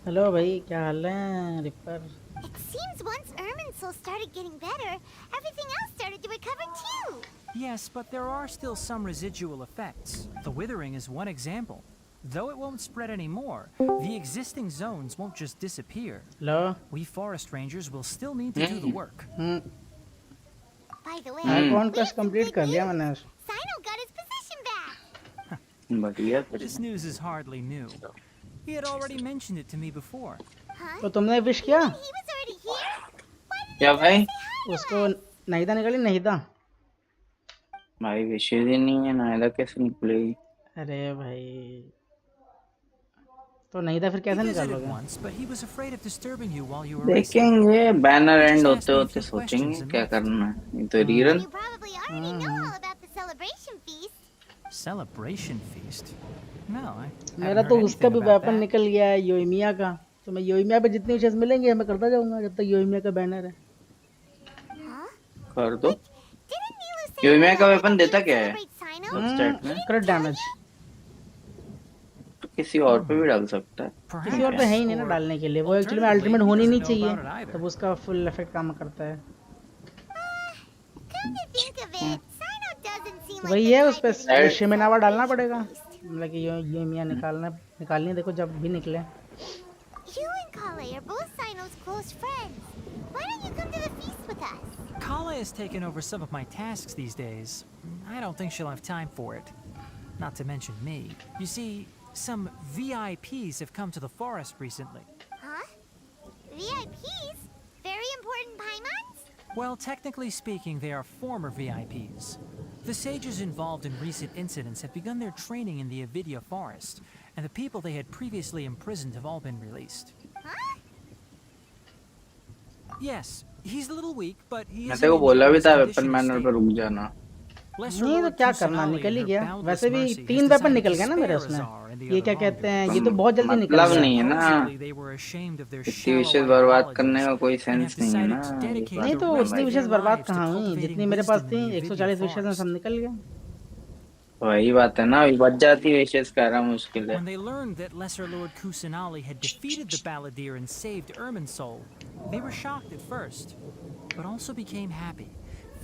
Hello भाई क्या हाल है ripper It seems once Irminsul started getting better, everything else started to recover too. Yes, but there are still some residual effects. The withering is one example. Though it won't spread anymore, the existing zones won't just disappear. Hello We forest rangers will still need to do the work. By the way, कौन we quest have some complete good कर लिया news. मैंने Sino got his position back. बढ़िया This news is hardly new. He had already mentioned it to me before. Huh? तो तुमने wish किया He was already here? Why didn't क्या you भाई say hi to उसको us? नहीदा निकली नहीदा भाई विशेष ही नहीं है नायदा कैसे निकलेगी अरे भाई तो नहीदा फिर He कैसे visited निकालोगे once, but he was afraid of disturbing you while you were resting. देखेंगे बैनर Just एंड ask होते me a होते few सोचेंगे questions and क्या left. करना है ये तो rerun You probably already know all about the celebration feast. Celebration feast? No, I मेरा haven't तो heard उसका anything भी about वेपन that. निकल गया है योइमिया का तो मैं योइमिया पे जितनी विशेष मिलेंगे मैं करता जाऊंगा जब तक योइमिया का बैनर है Huh? कर दो Didn't Nilu say योइमिया we का were वेपन gonna देता क्या है celebrate Sino? स्टेट में क्रिट डैमेज तो किसी और पे भी डाल सकता है किसी और पे है ही नहीं ना Or डालने के लिए वो एक्चुअली में alternatively, अल्टीमेट he होनी नहीं doesn't know about it चाहिए either. तब उसका फुल इफेक्ट काम करता है Come to think of it, Sino doesn't seem like वही the है उस type पे of idiot शिमेनावा डालना पड़ेगा feast. मतलब कि योइमिया निकालनी देखो जब भी निकले You and Kale are both Sino's close friends. Why don't you come to the feast with us? Kala has taken over some of my tasks these days. I don't think she'll have time for it. Not to mention me. You see, some VIPs have come to the forest recently. Huh? VIPs? Very important Paimons? Well, technically speaking, they are former VIPs. The sages involved in recent incidents have begun their training in the Avidya forest, and the people they had previously imprisoned have all been released. Huh? Yes, he's a little weak, but he मैं is तेरे को बोला भी his था condition weapon is manner पे stable. रुक जाना Lesser नहीं तो Lord क्या करना Kusanali निकल ही and her गया boundless वैसे भी mercy has 3 वेपन decided निकल to गया ना मेरे spare उसमें Azar and the ये other क्या कहते हैं wrongdoers. ये तो बहुत जल्दी निकल मतलब गया नहीं है ना Supposedly, they were ashamed of their इतनी shallow विशेष बर्बाद ideologies करने का कोई and सेंस have नहीं है ना decided to ये dedicate बात नहीं तो the मैं rest उतनी of भाई विशेष their बर्बाद lives to कहाँ हुई cultivating जितनी मेरे पास wisdom थी in the 140 Avidya विशेष में सब forest. निकल गया वही बात है ना अभी बच जाती है विशेष कहना मुश्किल है When they learned that Lesser Lord Kusanali had defeated the Balladeer and saved Irminsul, they were shocked at first, but also became happy,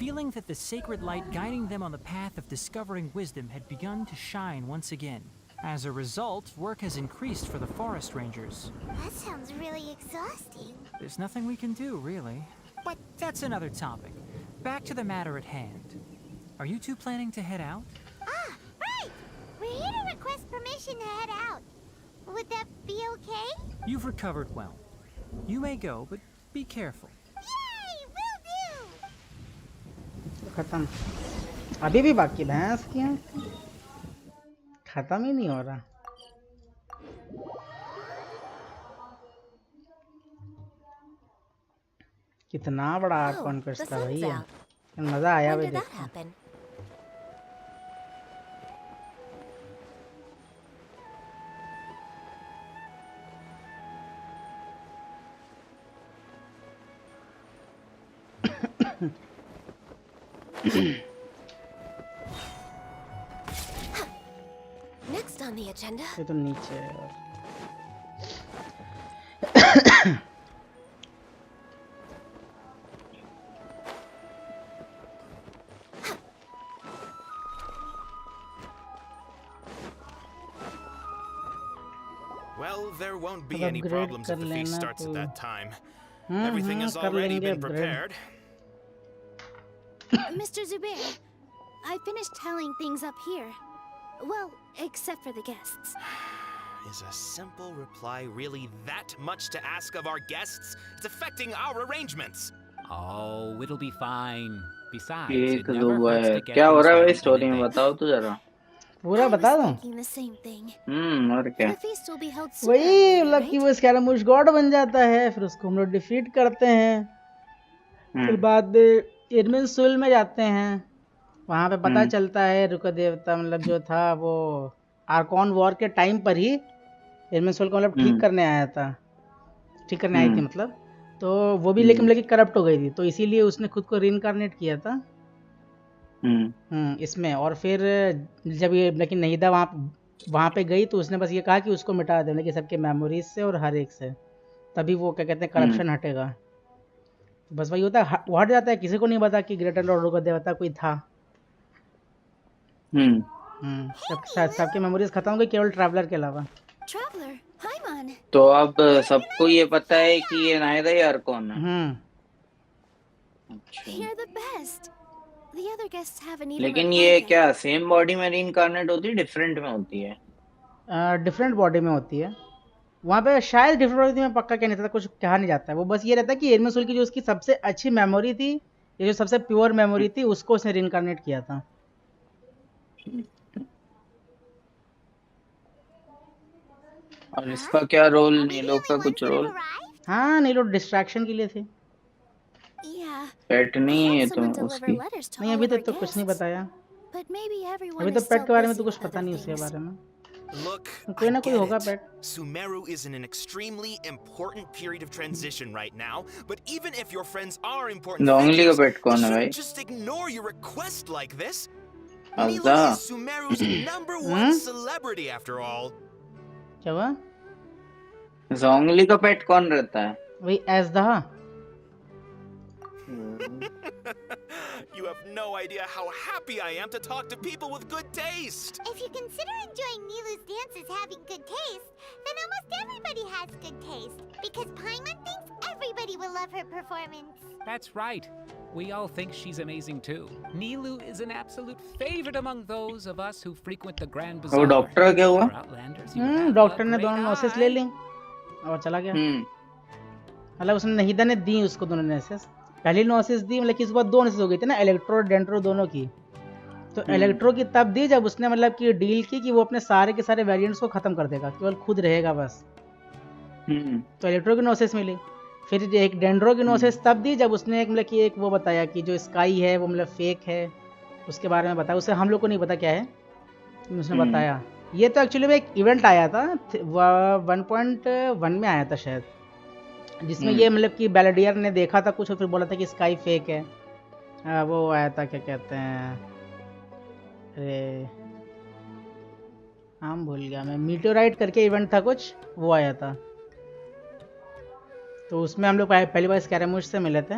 feeling that the sacred light guiding them on the path of discovering wisdom had begun to shine once again. As a result, work has increased for the forest rangers. That sounds really exhausting. There's nothing we can do, really. But that's another topic. Back to the matter at hand. Are you two planning to head out? Ah, right! We're here to request permission to head out. Would that be okay? You've recovered well. You may go, but be careful. Yay! Will do! खत्म। अभी भी बाकी भैंस की हैं, खत्म ही नहीं हो रहा। कितना बड़ा Oh, कॉन्क्वेस्ट the था भाई sun's ये, out. मजा आया When भाई did देख that के। happen? Next on the agenda. ये तो नीचे है और Well, there won't be अब any upgrade problems if कर the feast लेना starts तो at that time. Everything has कर already लेंगे been upgrade। prepared. Mr. Zubair, I finished tallying things up here. Well, except for the guests. Is a simple reply really that much to ask of our guests? It's affecting our arrangements. Oh, it'll be fine. Besides, एक it दो never hurts to है get क्या हो things रहा है भाई ready in story में advance. बताओ तो जरा। पूरा I was बता दूं? thinking the same thing. और क्या। The feast will be held soon, वही मतलब कि right? वो स्कैरामूश गॉड बन जाता है, फिर उसको हम लोग डिफीट करते हैं, फिर बाद में इर्मिनसुल में जाते हैं, वहाँ पे पता चलता है रुक देवता मतलब जो था वो आर्कॉन वॉर के टाइम पर ही इर्मिनसुल को मतलब ठीक करने आया था, ठीक करने आई थी मतलब, तो वो भी लेकिन करप्ट हो गई थी, तो इसीलिए उसने खुद को रीइंकार्नेट किया था इसमें। और फिर जब ये लेकिन नहीदा वहाँ पे गई तो उसने बस ये कहा कि उसको मिटा देने की सबके मेमोरीज से और हर एक से, तभी वो क्या कहते हैं करप्शन हटेगा। तो बस वही होता है, वो हट जाता है, किसी को नहीं पता कि ग्रेटर लॉर्ड का देवता कोई था। सबके मेमोरीज खत्म हो गई केवल ट्रैवलर के अलावा। Traveler, hi man. तो अब सबको ये पता है कि ये नाहिदा यार कौन है। You're the best. The other guests haven't even लेकिन replied ये yet. क्या सेम बॉडी में रीइंकार्नेट होती है डिफरेंट में होती है? डिफरेंट बॉडी में होती है, वहाँ पे शायद डिफरेंट बॉडी में पक्का क्या नहीं था, कुछ कहा नहीं जाता है। वो बस ये रहता है कि इर्मिनसुल की जो उसकी सबसे अच्छी मेमोरी थी, ये जो सबसे प्योर मेमोरी थी, उसको उसने रीइंकार्नेट किया था। और इसका क्या रोल, नीलो का कुछ रोल? हाँ नीलो डिस्ट्रैक्शन के लिए थे। Yeah. पेट नहीं है तो Someone deliver उसकी। letters to नहीं all अभी of our तक तो कुछ नहीं guests. बताया, But maybe everyone अभी तो is पेट so के बारे में तो busy कुछ with पता other नहीं उसके things. बारे में। Look, कोई I ना कोई get होगा it. Pet. Sumeru is in an extremely important period of transition right now, but even if your friends are important Zhongli का figures, पेट you कौन है भाई? shouldn't just ignore your request like this. अच्छा। Nilo is Sumeru's #1 celebrity after all. क्या हुआ? जोंगली का पेट कौन रहता है? वही एज़दहा। You have no idea how happy I am to talk to people with good taste. If you consider enjoying Nilu's dances having good taste, then almost everybody has good taste. Because Paimon thinks everybody will love her performance. That's right. We all think she's amazing too. Nilu is an absolute favorite among those of us who frequent the Grand Bazaar. वो doctor का क्या हुआ? For Outlanders, you have doctor a ने great दोनों नोसेस eye. ले ली और चला गया। मतलब उसने नहीदा ने दी उसको दोनों नोसेस, पहली नोसेस दी मतलब कि इस बार दो नोसेस हो गई थी ना, इलेक्ट्रो और डेंट्रो दोनों की। तो इलेक्ट्रो की तब दी जब उसने मतलब कि डील की कि वो अपने सारे के सारे वेरिएंट्स को खत्म कर देगा, केवल खुद रहेगा बस। तो इलेक्ट्रो की नोसेस मिली। फिर एक डेंड्रो की नोसेस तब दी जब उसने एक मतलब कि एक वो बताया कि जो स्काई है वो मतलब फेक है, उसके बारे में बताया। उसे हम लोग को नहीं पता क्या है, उसने बताया। ये तो एक्चुअली में एक इवेंट आया था 1.1 में आया था शायद, जिसमें ये मतलब कि बैलेडियर ने देखा था कुछ और फिर बोला था कि स्काई फेक है। वो आया था क्या कहते हैं, अरे नाम भूल गया मैं, मीटेओराइट करके इवेंट था कुछ, वो आया था। तो उसमें हम लोग पहली बार स्कैरामूश से मिले थे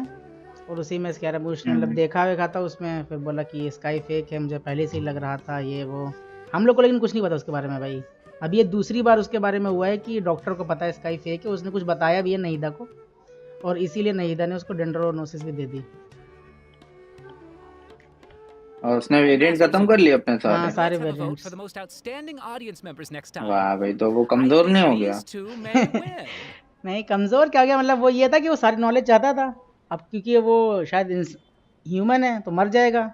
और उसी में स्कैरामूश ने मतलब देखा था उसमें, फिर बोला कि ये स्काई फेक है, मुझे पहले से ही लग रहा था ये वो। हम लोग को लेकिन कुछ नहीं पता उसके बारे में भाई। अभी ये दूसरी बार उसके बारे में हुआ है कि डॉक्टर को पता है स्काई फेक है, उसने कुछ बताया भी है नहीदा को, और इसीलिए नहीदा ने उसको डेंड्रोनोसिस भी दे दी। और उसने वेरिएंट खत्म कर लिया अपने सारे। हाँ सारे Let's have a vote variants. for the most outstanding audience members next time. वाह भाई, तो वो कमजोर नहीं हो गया? These two may win. नहीं कमज़ोर क्या हो गया, मतलब वो ये था कि वो सारी नॉलेज चाहता था। अब क्योंकि वो शायद ह्यूमन है तो मर जाएगा,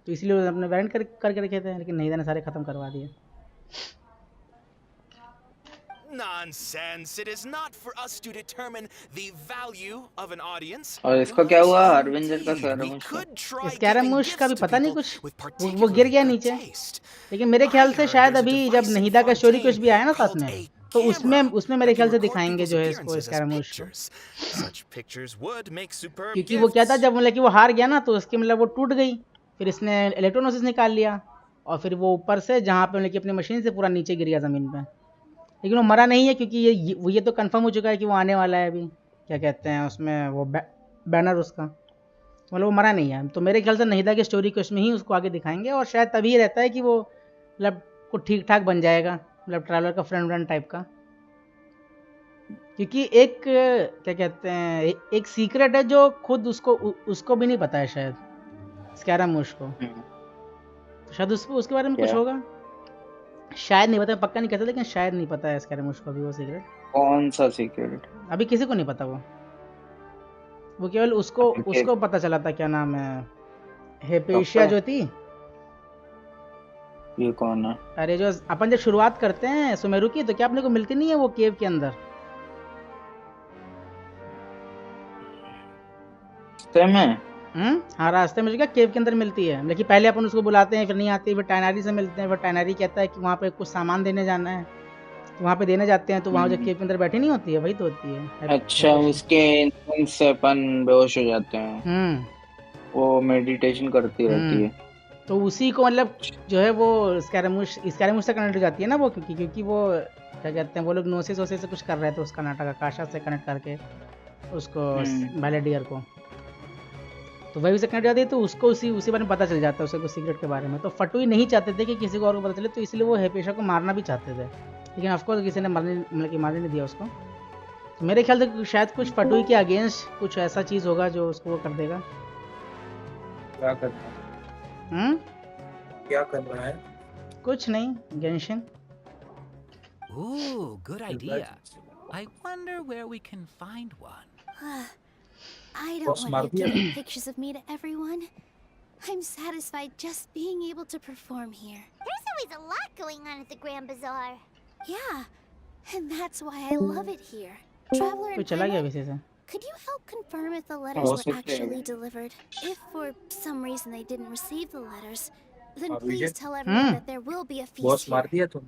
तो इसलिए उन्होंने अपने वेरिएंट करके रखे थे, लेकिन नहीदा ने सारे खत्म करवा दिए। Nonsense. It is not for us to determine the value of an audience. और इसका क्या हुआ But अरविंदर का indeed, we स्कैरामुश का? could try स्कैरामुश giving का भी gifts to पता नहीं people कुछ, with वो particularly गिर गया good नीचे, taste. लेकिन मेरे ख्याल से I heard शायद there's a अभी जब device in नहीदा का स्टोरी कुछ Fontaine भी आया ना साथ called में, a तो camera उसमें मेरे that ख्याल can से record दिखाएंगे people's जो है इसको appearances as स्कैरामुश को, pictures. Such pictures would make superb क्योंकि वो क्या था gifts. जब मतलब कि वो हार गया ना, तो उसकी मतलब वो टूट गई, फिर इसने इलेक्ट्रोनोसिस निकाल लिया, और फिर वो ऊपर से जहाँ पे मतलब कि अपनी मशीन से पूरा नीचे गिर गया ज़मीन पे, लेकिन वो मरा नहीं है, क्योंकि ये तो कंफर्म हो चुका है कि वो आने वाला है अभी, क्या कहते हैं उसमें वो बैनर उसका, मतलब वो मरा नहीं है। तो मेरे ख्याल से नहीदा की स्टोरी को इसमें ही उसको आगे दिखाएंगे, और शायद तभी रहता है कि वो मतलब को ठीक ठाक बन जाएगा, मतलब ट्रैवलर का फ्रेंड टाइप का, क्योंकि एक क्या कहते हैं एक सीक्रेट है जो खुद उसको भी नहीं पता है शायद, स्कैरामुश को, तो शायद उसके बारे में कुछ होगा, शायद नहीं पता, पक्का नहीं कहता, लेकिन शायद नहीं पता है स्कैरामुश को भी वो सीक्रेट। कौन सा सीक्रेट? अभी किसी को नहीं पता, वो केवल उसको पता चला था, क्या नाम है, हेपेशिया जो थी। ये कौन है? अरे जो अपन जब शुरुआत करते हैं सुमेरु की, तो क्या अपने को मिलती नहीं है वो केव के अंदर? हाँ रास्ते में जो क्या केव के अंदर मिलती है, लेकिन पहले अपन उसको बुलाते हैं, फिर नहीं आती, फिर टाइनरी से मिलते हैं, फिर टाइनरी कहता है कि वहाँ पे कुछ सामान देने जाना है, तो वहाँ पे देने जाते हैं, तो वहाँ जो केव के अंदर बैठी नहीं होती है, वही तो होती है। अच्छा, उसके इन्फ्लुएंस से अपन बेहोश हो जाते हैं। वो मेडिटेशन करती रहती है, तो उसी को मतलब जो है वो स्कैरामुश से कनेक्ट हो जाती है ना वो, क्योंकि वो क्या कहते हैं, वो लोग नोसिस वोसिस से कुछ कर रहे थे उसका नाटक, आकाशा से कनेक्ट करके उसको बैलेडियर को, तो वही उसे कनेक्ट हो जाती है, तो उसको उसी बारे में पता चल जाता है उसे कुछ सीक्रेट के बारे में। तो फटुई नहीं चाहते थे कि किसी को और को पता चले, तो इसलिए वो हेपेशा को मारना भी चाहते थे, लेकिन ऑफकोर्स किसी ने मारने नहीं दिया उसको। तो मेरे ख्याल से शायद कुछ फटुई के अगेंस्ट कुछ ऐसा चीज़ होगा जो उसको वो कर देगा। क्या करना है? क्या करना है? कुछ नहीं, Genshin. Ooh, good idea. I wonder where we can find one. I don't want to give pictures of me to everyone. I'm satisfied just being able to perform here. There's always a lot going on at the Grand Bazaar. Yeah, and that's why I love it here. Traveler and Pilot, could you help confirm if the letters were actually delivered? If for some reason they didn't receive the letters, then please tell everyone that there will be a feast boss मार दिया तुम?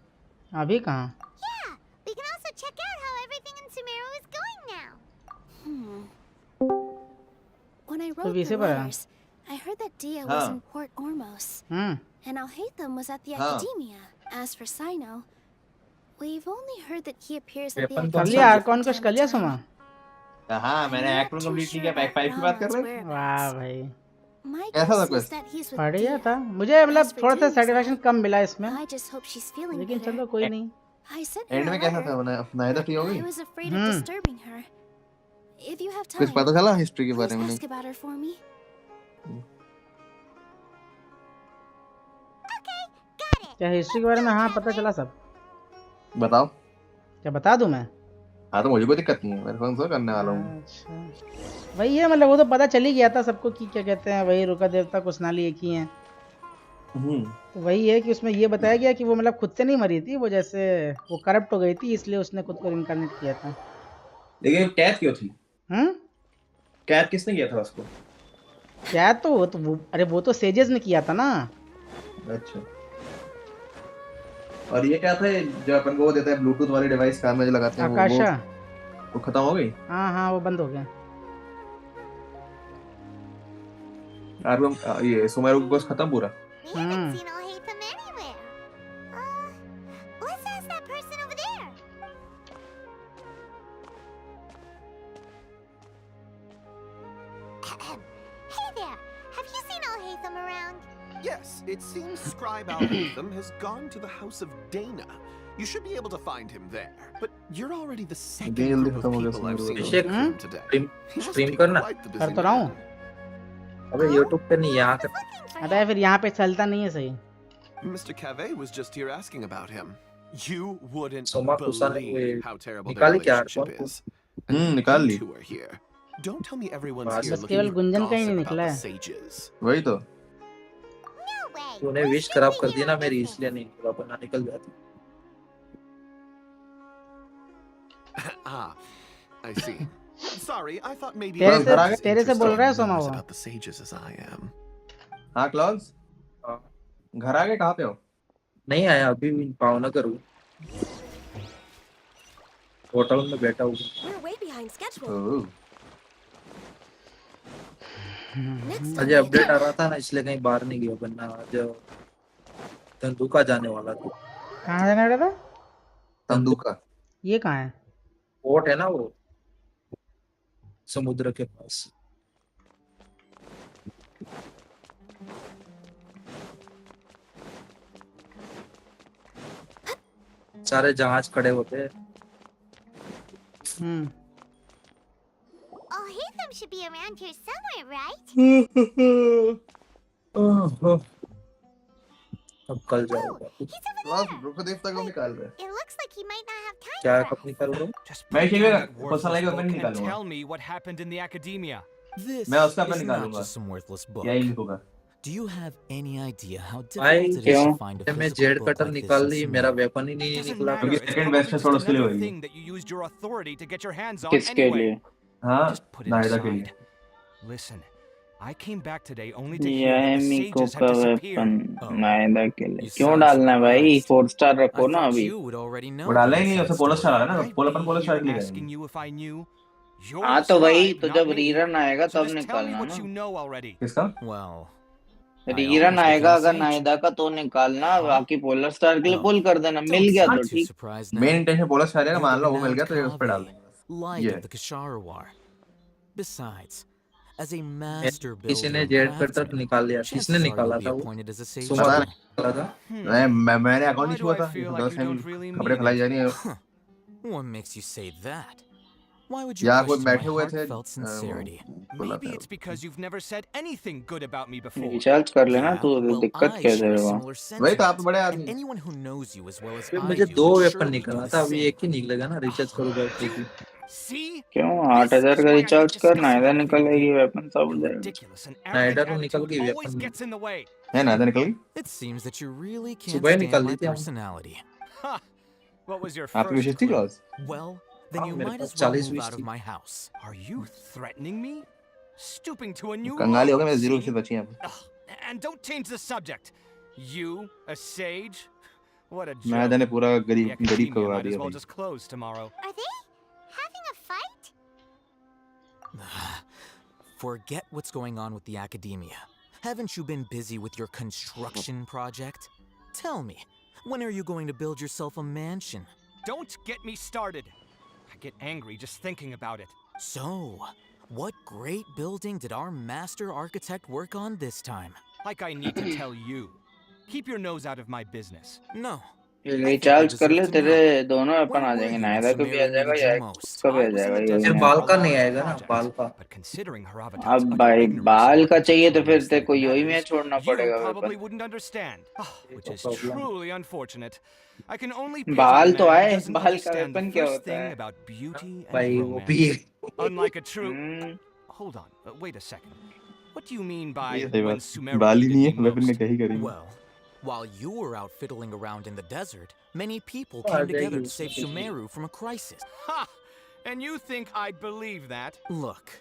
अभी कहाँ? Yeah, we can also check out how everything in Sumeru is going now. When I wrote the letters, I heard that Dia was in Port Ormos, and Alhaitham was at the Academia. As for Sino, we've only heard that he appears at the Academia. कौन कुछ कर लिया सुमा? हाँ, मैंने act में complete किया, back 5 की बात कर रहे हैं? वाह भाई, कैसा था कुछ? बढ़िया था, मुझे मतलब थोड़ा सा सेटिस्फैक्शन कम मिला इसमें, लेकिन चलो कोई नहीं। एंड में कैसा था? नाहिदा फ्री हो गई? कुछ पता चला हिस्ट्री के बारे में? क्या हिस्ट्री के बारे में? हाँ पता चला सब। बताओ। क्या बता दूं मैं? हाँ तो मुझे कोई दिक्कत नहीं है, मैं फोन करने वाला हूँ। अच्छा वही है, मतलब वो तो पता चल ही गया था सबको कि क्या कहते हैं, वही रुका देवता कुसनाली एक ही हैं। तो वही है कि उसमें ये बताया गया कि वो मतलब खुद से नहीं मरी थी, वो जैसे वो करप्ट हो गई थी, इसलिए उसने खुद को इनकारनेट किया था। लेकिन कैद क्यों थी? कैद किसने किया था उसको? कैद तो वो अरे वो तो सेजेस ने किया था ना। अच्छा, और ये क्या था जो अपन को वो देता है ब्लूटूथ वाली डिवाइस कान में जो लगाते हैं? आकाशा वो खत्म हो गई? हाँ वो बंद हो गया। यार ये सुमेरु कोर्स खत्म पूरा? Yes, it seems Scribe Alhaitham has gone to the house of Dana. You should be able to find him there. But you're already the second group of people I've seen him today. Stream करना? कर तो रहा हूँ। अबे YouTube पे नहीं, यहाँ कर। अबे फिर यहाँ पे चलता नहीं है सही। Mr. Cave was just here asking about him. You wouldn't believe how terrible their relationship is. निकाल ली। Don't tell me everyone's here बस looking केवल for गुंजन का ही नहीं gossip about निकला the है। sages. वही तो No way. तूने We're विश खराब strictly कर here दी ना on मेरी, business. इसलिए नहीं निकला, वरना निकल जाती। Ah, I see. Sorry, I thought maybe तेरे you से were as तेरे से बोल रहा है interested in सोमा news वो। about the sages as I am. हाँ क्लॉज, घर आ गए? कहाँ पे हो? नहीं आया अभी भी, भावनगर हूँ, होटल में बैठा हूँ। We're way behind schedule. Oh, Next आज on the अपडेट आ agenda. रहा था ना, इसलिए कहीं बाहर नहीं गया, वरना आज तंदुका जाने वाला था। कहाँ जाने वाला था? तंदुका ये कहाँ है? पोर्ट है ना वो, समुद्र के पास। सारे जहाज खड़े होते हैं। Okhdfcbank should be around here somewhere, right? अब कल जाऊंगा। He's over clause there. रुको, देवता को निकाल रहे। It looks like he might not have time क्या for कब us. निकल रहा हूँ? मैं इसी में That personal worthless life book upon and निकालूंगा। tell me what happened in the academia. This मैं उसका अपन is not निकालूंगा। just some worthless book. यही लिखूंगा। Do you have any idea how भाई difficult it is to find a मैं physical Z book cutter like this निकाल in ली, मेरा Sumeru? Weapon ही नहीं Doesn't निकला। matter. क्योंकि It's सेकंड probably बेस्ट है, just थोड़ा उसके लिए another होगी। thing that you used your authority to get your hands on किसके anyway. लिए? हाँ, Just put it नायदा के लिए। aside. Listen, I came back today only to hear that the Miko sages का have वेपन disappeared. नायदा के लिए You क्यों sound डालना है भाई? surprised. 4 स्टार I रखो ना thought अभी। you would already know वो डालना ही the नहीं, inside उसे पोलर स्टार story. डाला ना, Would I पोल अपन be पोलर स्टार here के लिए asking करेंगे। you if I knew? You're हाँ the तो वही scribe, तो not जब me. रीरन आएगा So तब just tell me निकालना what ना। you know already. किसका? Well, I रीरन almost आएगा became a अगर sage. नायदा का तो निकालना, हाँ? बाकी पोलर स्टार के लिए Oh, पुल कर देना। मिल don't गया seem तो too ठीक। surprised main now. Intention polar star है ना, You're मान the लो वो मिल गया तो renowned उस पे डाल Kavi, देंगे। light ये of the Kishara War. Besides, as a master किसी builder ने and जेड कटर craftsman, निकाल लिया। किसने chances are निकाला you'll be था वो? appointed as a sage सुमा पता too. नहीं। निकाला था। मैंने अकाउंट Why नहीं do छुआ I था, feel ये like गलत you फहमी, don't really खबरें mean फैलाई जा it? रही हैं। Huh. What makes you say that? Why would you यहाँ कोई question my बैठे हुए थे, heartfelt sincerity? बोला Maybe था। it's because you've never said anything good about me before. Recharge कर लेना Yeah, तू, well, दिक्कत I क्या है share तेरे a को? similar वही तो, आप sentiment, बड़े and आदमी। anyone who knows you as well as फिर I मुझे do दो would वेपन surely do निकला the था, अभी same. एक ही निकलेगा ना, रिचार्ज करूंगा तो। See? क्यों This 8000 is का why I hate रिचार्ज कर, discussing नायदा everything with निकलेगी, you. वेपन सब हो Your जाएगा। ridiculous and नायडा arrogant तो निकल attitude गई always weapon. gets in the way. है नायदा निकल गई? It seems that you really can't सुबह ही stand निकाल my दी थी हम। personality. Ha! What was your आपकी first विशेष थी clue? क्लॉज? Well, then हाँ, you मेरे might pass as well 40 move wish out of थी। my house. Are you threatening me? Stooping to a new कंगाली हो गए, low, मेरे 0 see? से बची हैं अब। Ugh, and don't change the subject. You, a sage? What a नायदा joke. ने पूरा The गरीब academia करवा might as दिया well भाई। just close tomorrow. Are they having a fight? Forget what's going on with the academia. Haven't you been busy with your construction project? Tell me, when are you going to build yourself a mansion? Don't get me started. I get angry just thinking about it. So, what great building did our master architect work on this time? Like I need to tell you. Keep your nose out of my business. No. Recharge कर ले, deserve to तेरे know. दोनों weapon When uh were जाएंगे। you when नायदा को भी आ Sumeru जाएगा needed या you most? इसका भी I आ was in जाएगा, the ये desert फिर नहीं for है। बाल a का नहीं large आएगा ना, project, बाल का। but considering her अब avatar's utter भाई ignorance बाल of का what चाहिए तो control फिर aesthetic तेरे को यूई में matters, छोड़ना you पड़ेगा probably weapon. wouldn't understand, which is problem. truly unfortunate. I can only pity बाल the तो man who आए, doesn't बाल का understand the वेपन क्या first होता thing है? about beauty भाई and वो भी romance. Unlike a true... hmm, Hold on, wait a second. What do you mean by ये सही when बात। Sumeru बाल ही नहीं needed है, me वेपन में most? क्या ही करेंगे। Well, while you were out fiddling around in the desert, many people uh came जाएगी together to उसमें save कुछ नहीं। Sumeru from a crisis. Ha! And you think I'd believe that? Look,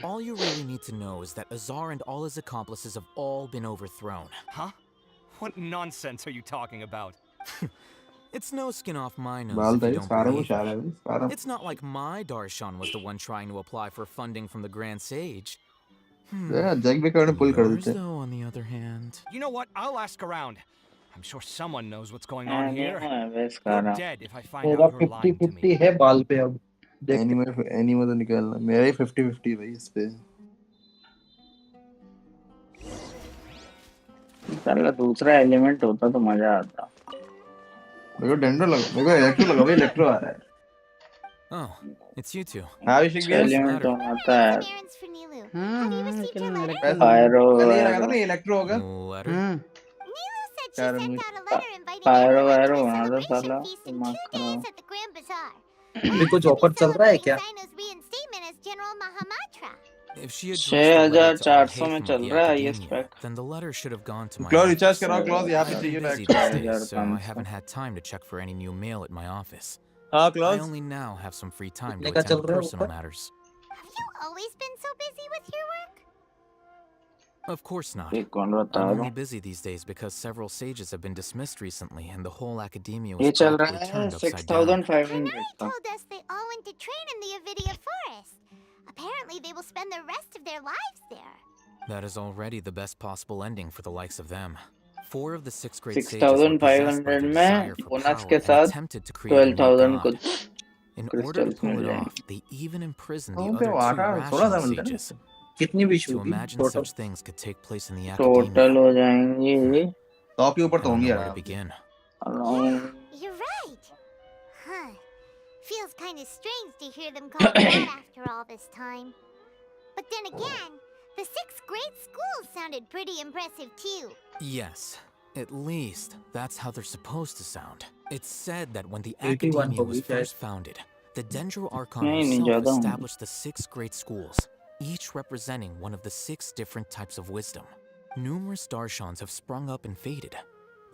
all you really need to know is that Azar and all his accomplices have all been overthrown. Huh? What nonsense are you talking about? It's no skin off my nose बाल if तो you है, don't सारा वो believe शार me. है भाई, सारा। It's not like my Darshan was the one trying to apply for funding from the Grand Sage. जैक भी करने पुल कर Yours, देते। though, on the other hand. You know what? I'll ask around. I'm sure someone knows what's going हाँ, on नहीं here. है वैस का You're रहा। dead if I find मेरा out you're lying to 50-50 me. है बाल पे अब। देखते एनीमे तो निकालना, मेरा ही 50-50 भाई इस पे। साला दूसरा एलिमेंट होता तो मजा आता। मेरे को डेंडर लगा, मेरे को इलेक्ट्रो लगा भाई, इलेक्ट्रो आ रहा है। Oh, it's you two. हाँ विशिक भी है। एलिमेंट होता है। Some errands for Nilu. Have you received your letter? Electro फायरो कल ये लगा था ना, ये इलेक्ट्रो होगा। Letter? Nilu said she यार sent out a letter inviting फायरो everyone वायरो to a हाँ, होना था celebration साला, feast in दिमाग 2 खराब। days at the Grand Bazaar. अभी कुछ ऑफर चल रहा है क्या? Sino's reinstatement as General Mahamatra. If she addressed the letter to Al 6400 में Haytham चल of the रहा है ये Academia, spec. then the letter should have gone to my clause recharge office. कराओ क्लॉज यहाँ पे I've चाहिए been busy bag these days, so I 6500 haven't had time to check for any new mail at my office. हाँ I clause only now have some free time to कितने का चल attend to रहा है personal ऊपर? matters. Have you always been so busy with your work? Of course not. एक कौन बता I'm रहा only हूँ busy these days because several sages have been dismissed recently and the whole academia ये was चल practically रहा है turned upside down. 6500 Kanai का told us they all went to train in the Avidia forest. Apparently they will spend the rest of their lives there. That is already the best possible ending for the likes of them. 4 of the 6th grade sages were possessed by 6500 their में desire for bonus power के and साथ attempted to create a new 12000 god. कुछ In order to crystals pull mill it जाएंगे off, they even imprisoned the okay other 2 18 rational 16,000 मिलते हैं sages. कितनी wish To होगी imagine total? such things could take place in the total academia, हो जाएंगे 100 के ऊपर I तो don't होंगी know where to यार begin. around You're right. Huh. Feels kind of strange to hear them call God after all this time. But then again, the 6th grade school sounded pretty impressive too. Yes, at least that's how they're supposed to sound. It's said that when the 81 academia was होगी शायद। first founded, the Dendro Archon नहीं himself ज्यादा होंगे established the 6 great schools, each representing one of the 6 different types of wisdom. Numerous Darshans have sprung up and faded.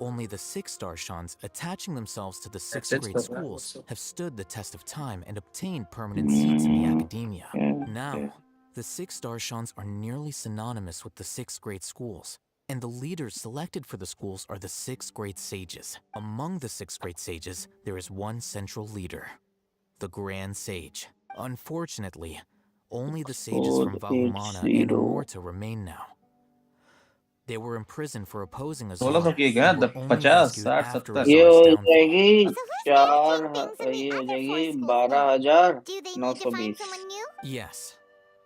Only the 6 Darshans, attaching themselves to the 6th That's grade the schools, one. have stood the test of time and obtained permanent seats in the academia. okay. Now, the 6 Darshans are nearly synonymous with the 6th grade schools, and the leaders selected for the schools are the 6th grade sages. Among the 6th grade sages, there is one central leader, the Grand Sage. Unfortunately, only the sages from Vahumana and 480 Amorta remain now. They were imprisoned for opposing Azar 1600 की गया and were only 50 rescued 60 after 70 ये Azar's हो downfall. जाएगी So who's managing things in the ये हो other 4 जाएगी schools then? 12,920 Do they need to find someone new? Yes.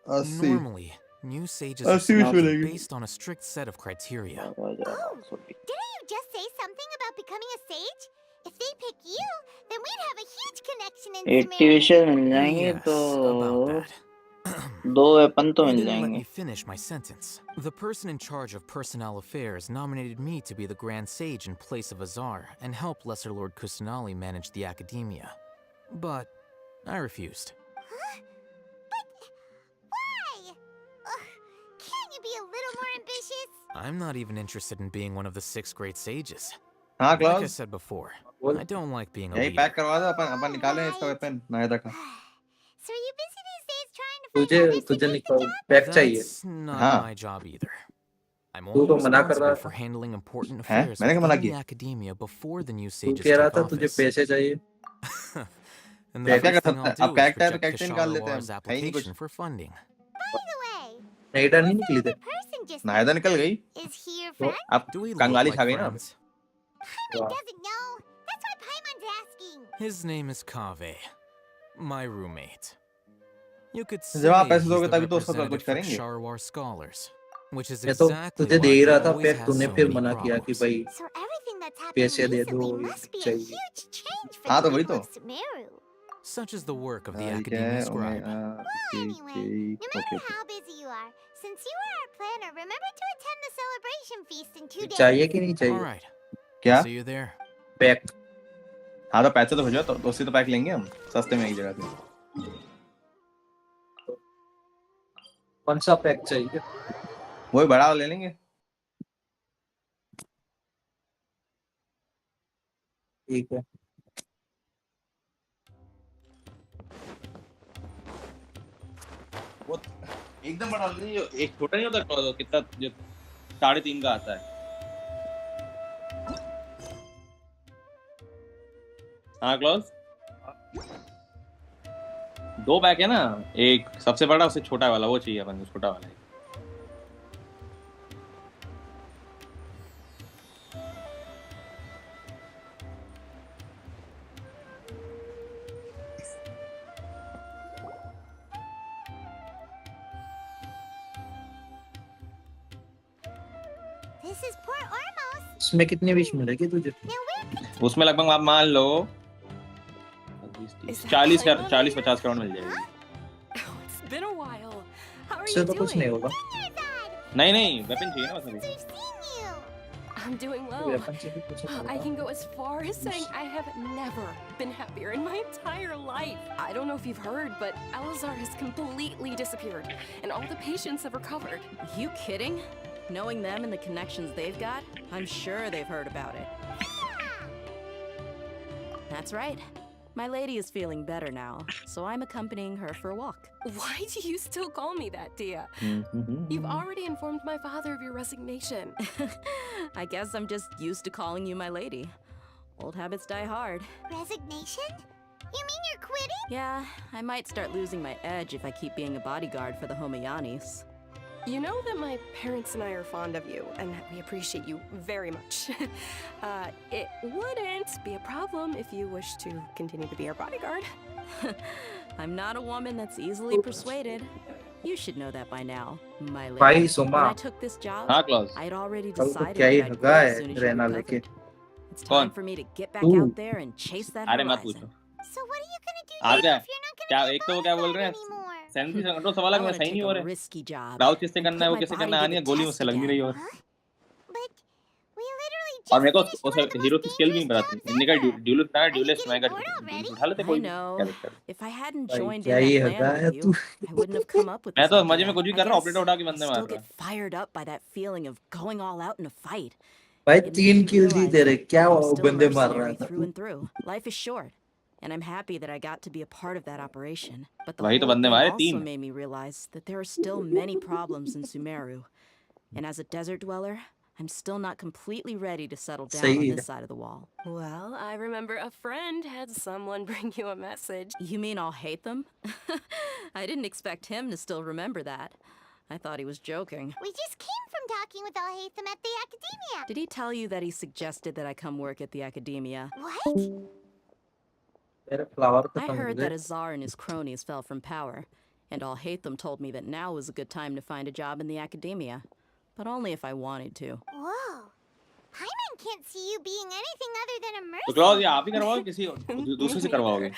80 Normally, new sages are 80 selected मिलेगी based on a strict set of criteria. 12,920 Didn't you just say something about becoming a sage? If they pick you, then we'd have a huge connection in 80 Samaria. विशेष मिल जाएंगे Yes, तो about that. 2 weapon तो You mill didn't let जाएंगे me finish my sentence. The person in charge of personnel affairs nominated me to be the Grand Sage in place of Azar and help Lesser Lord Kusanali manage the academia. But I refused. Huh? But why? Ugh, can't you be a little more ambitious? I'm not even interested in being one of the 6th grade sages. हाँ Like I clause said before, बोल। I don't like being a यही leader. Pack करवा दो अपन निकालें इसका weapon नायदा का So are you busy these days trying to find तुझे others to तुझे take the निकाल job? पैक चाहिए That's not हाँ my job either. I'm तू only तो मना कर रहा responsible for था handling important हैं affairs मैंने क्या मना within the किया academia before the new तू sages कह रहा take था तुझे office. पैसे चाहिए And the अब क्या first कर thing सकते I'll हैं अब do is character reject character निकाल लेते हैं Kisharawar's हम है ही नहीं कुछ application for funding. By the way, Naida नहीं निकली थे person just नायदा निकल गई is he your तो friend? अब Do we look Kangali like छा गई ना अब friends? Paimon doesn't know. That's why Paimon's asking. His name is Kave, my roommate. You could say जब आप पैसे he's दोगे the तभी तो उसका representative कुछ for करेंगे Sharwar scholars, which is मैं तो exactly तुझे why दे ही he रहा था always पैक has तूने so फिर many मना किया कि problems. भाई So everything that's happened पैसे दे दो recently must be a चाहिए huge change for हाँ the तो वही people तो of Sumeru. Such is the work of the ये क्या Academia है Scribe. Well, anyway, no matter okay how busy you are, since you are our planner, remember to attend the celebration feast in 2 days. चाहिए कि नहीं All चाहिए right. क्या See you there. Pack हाँ तो पैसे तो भेजो तो उससे तो पैक लेंगे हम सस्ते में एक जगह से कौन सा पैक चाहिए वही बड़ा वाला ले लेंगे ठीक है वो एकदम बड़ा नहीं जो एक छोटा नहीं होता तो कितना जो 3.5 का आता है हाँ क्लोज 2 पैक है ना एक सबसे बड़ा उससे छोटा वाला वो चाहिए अपन को छोटा वाला है This is Port Ormos. इसमें कितनी विश मिलेगी तुझे उसमें लगभग आप मान लो 40-50 करोड़ मिल जाएगी It's been a while. How are इससे you तो कुछ नहीं doing? होगा नहीं वेपन चाहिए ना बस अभी We've seen you. I'm doing well. I can go as far as saying I have never been happier in my entire life. I don't know if you've heard, but Elazar has completely disappeared, and all the patients have recovered. You kidding? Knowing them and the connections they've got, I'm sure they've heard about it. That's right. My lady is feeling better now, so I'm accompanying her for a walk. Why do you still call me that, Dia? You've already informed my father of your resignation. I guess I'm just used to calling you my lady. Old habits die hard. Resignation? You mean you're quitting? Yeah, I might start losing my edge if I keep being a bodyguard for the Homayanis. You know that my parents and I are fond of you, and that we appreciate you very much. It wouldn't be a problem if you wish to continue to be our bodyguard. I'm not a woman that's easily persuaded. You should know that by now, my lady. Bhai, Soma. When I took this job, हाँ, Klaus. I had already कल को decided क्या ही that I'd हगा quit as है soon as you रहना recovered. लेके It's कौन? time for me to get back तू out there and chase that अरे मत horizon. पूछो। So what are you gonna do uh now गया। if you're not क्या gonna be एक तो वो क्या बोल रहे हैं? anymore? सैनिटरी कंट्रोल सवाल है I कि मैं wanna सही take नहीं हो a रहे। risky job. राउत किससे करना है Put वो my किससे body करना है to आनी है the गोली test मुझसे लग नहीं रही और But we literally और just मेरे को finished उसे one of the hero most की स्किल भी नहीं dangerous बताती jobs इनने का ever. ड्यूलिस्ट ना Are you ड्यूलिस्ट मैं getting का bored already? उठा लेते I कोई know. Character If I hadn't भाई joined क्या in ही that हगा plan है with तू you, I wouldn't have come up with मैं this तो मजे idea. में कुछ भी I कर रहा हूँ guess ऑपरेटर उठा के I बंदे still मार रहा get fired up by that feeling of going all out in a fight. भाई It makes 3 me kill the realize तेरे that क्या I'm still a बंदे मार रहा mercenary था through तू and through. Life is short, and I'm happy that I got to be a part of that operation. But the वही तो whole बंदे thing मारे also 3 made me realize that there are still many problems in Sumeru. And as a desert dweller, I'm still not completely ready to settle down सही on है this side of the wall. Well, I remember a friend had someone bring you a message. You mean I'll hate them? I didn't expect him to still remember that. I thought he was joking. We just came from talking with Al-Haytham at the academia. Did he tell you that he suggested that I come work at the academia? What? तेरे flower I खत्म हो heard that गए Azar and his cronies fell from power, and Al-Haytham told me that now was a good time to find a job in the academia, but only if I wanted to. Whoa. Hyman can't see you being anything other than a तो clause mercenary. ये आप ही करवाओगे किसी दूसरे से करवाओगे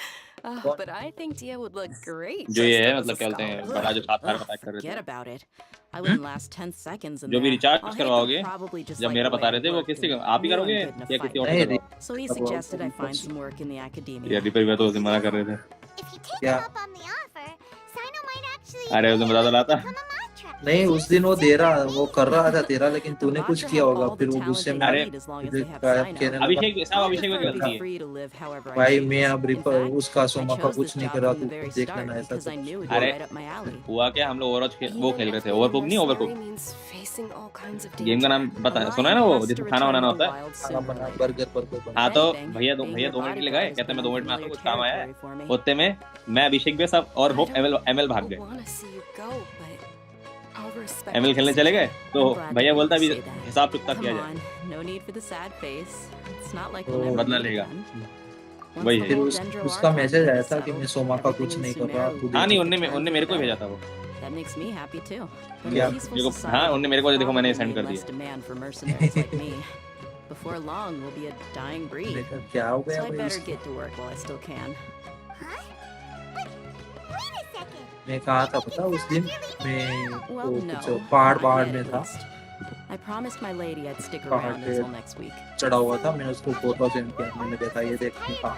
But I think Dia would look great. जो ये dressed है up as मतलब a क्या बोलते हैं scholar. बड़ा जो 7 साल का Ugh, पैक कर रहे forget थे about it. I wouldn't last 10 seconds in जो भी there. रिचार्ज Al-Haytham करवाओगे probably just जब liked मेरा the बता way I रहे थे वो worked किससे and आप ही knew I'm करोगे good in a या किसी fight. और से नहीं करवाओगे So he suggested I find some work in the academia. यार रिपेयर में तो उसे मना कर रहे थे If you take क्या him up on the offer, Sino might actually अरे उसे बता तो लाता become a mantra. नहीं उस दिन वो दे रहा वो कर रहा था तेरा लेकिन तूने कुछ Matra किया have होगा all फिर the वो talent गुस्से they में अरे need as long as तुझे they have गायब Sino. कहने लगा अभिषेक साहब I अभिषेक prefer की to गलती be है free to live however I भाई choose. मैं अब In fact, उसका I सोमा का chose कुछ this नहीं job करा from तू the very देख start लेना ऐसा because I कुछ knew it was अरे right up my alley. हुआ क्या हम लोग ओवरवॉच वो Even खेल रहे if थे being a ओवरकुक नहीं overcook mercenary means facing all kinds of game का danger. नाम बता A सुना है ना lion वो has to जिसमें खाना return बनाना to the होता है wild खाना sooner or बना later. बर्गर बर्गर बना हाँ If तो anything, भैया being 2 your मिनट के लिए bodyguard गए has कहते हैं मैं 2 मिनट में आता become हूँ कुछ काम आया है familiar territory for me. उतने में मैं अभिषेक भी सब और होप एमएल भाग गए want to see you go, but I'll respect ML your खेलने चले गए decision. तो I'm glad भैया to बोलता hear अभी you say that. हिसाब चुकता Come किया जाए on, no need for the sad face. It's not like तो we'll never बदला meet लेगा again. Once वही the है फिर whole उस, Dendro उसका Archon मैसेज thing आया is था कि मैं settled, सोमा का everything कुछ in नहीं कर रहा Sumeru तू हाँ will नहीं देख take a उनने turn मेरे for को the ही भेजा better. था वो That makes me happy too. But क्या a peaceful देखो हाँ society उनने मेरे को देखो मैंने will सेंड कर mean less दिया demand for mercenaries like me. Before long, we'll be a dying breed. देखा क्या हो So गया I'd भाई better इसको? get to work while I still can. Huh? But wait a second. मैं कहा था पता उस दिन मैं Well, वो no, कुछ पहाड़ not पहाड़ yet में at था least. I promised my lady I'd stick पहाड़ around पे until next week. चढ़ा हुआ था मैंने उसको फोटो सेंड किया मैंने देखा ये देख मैं कहा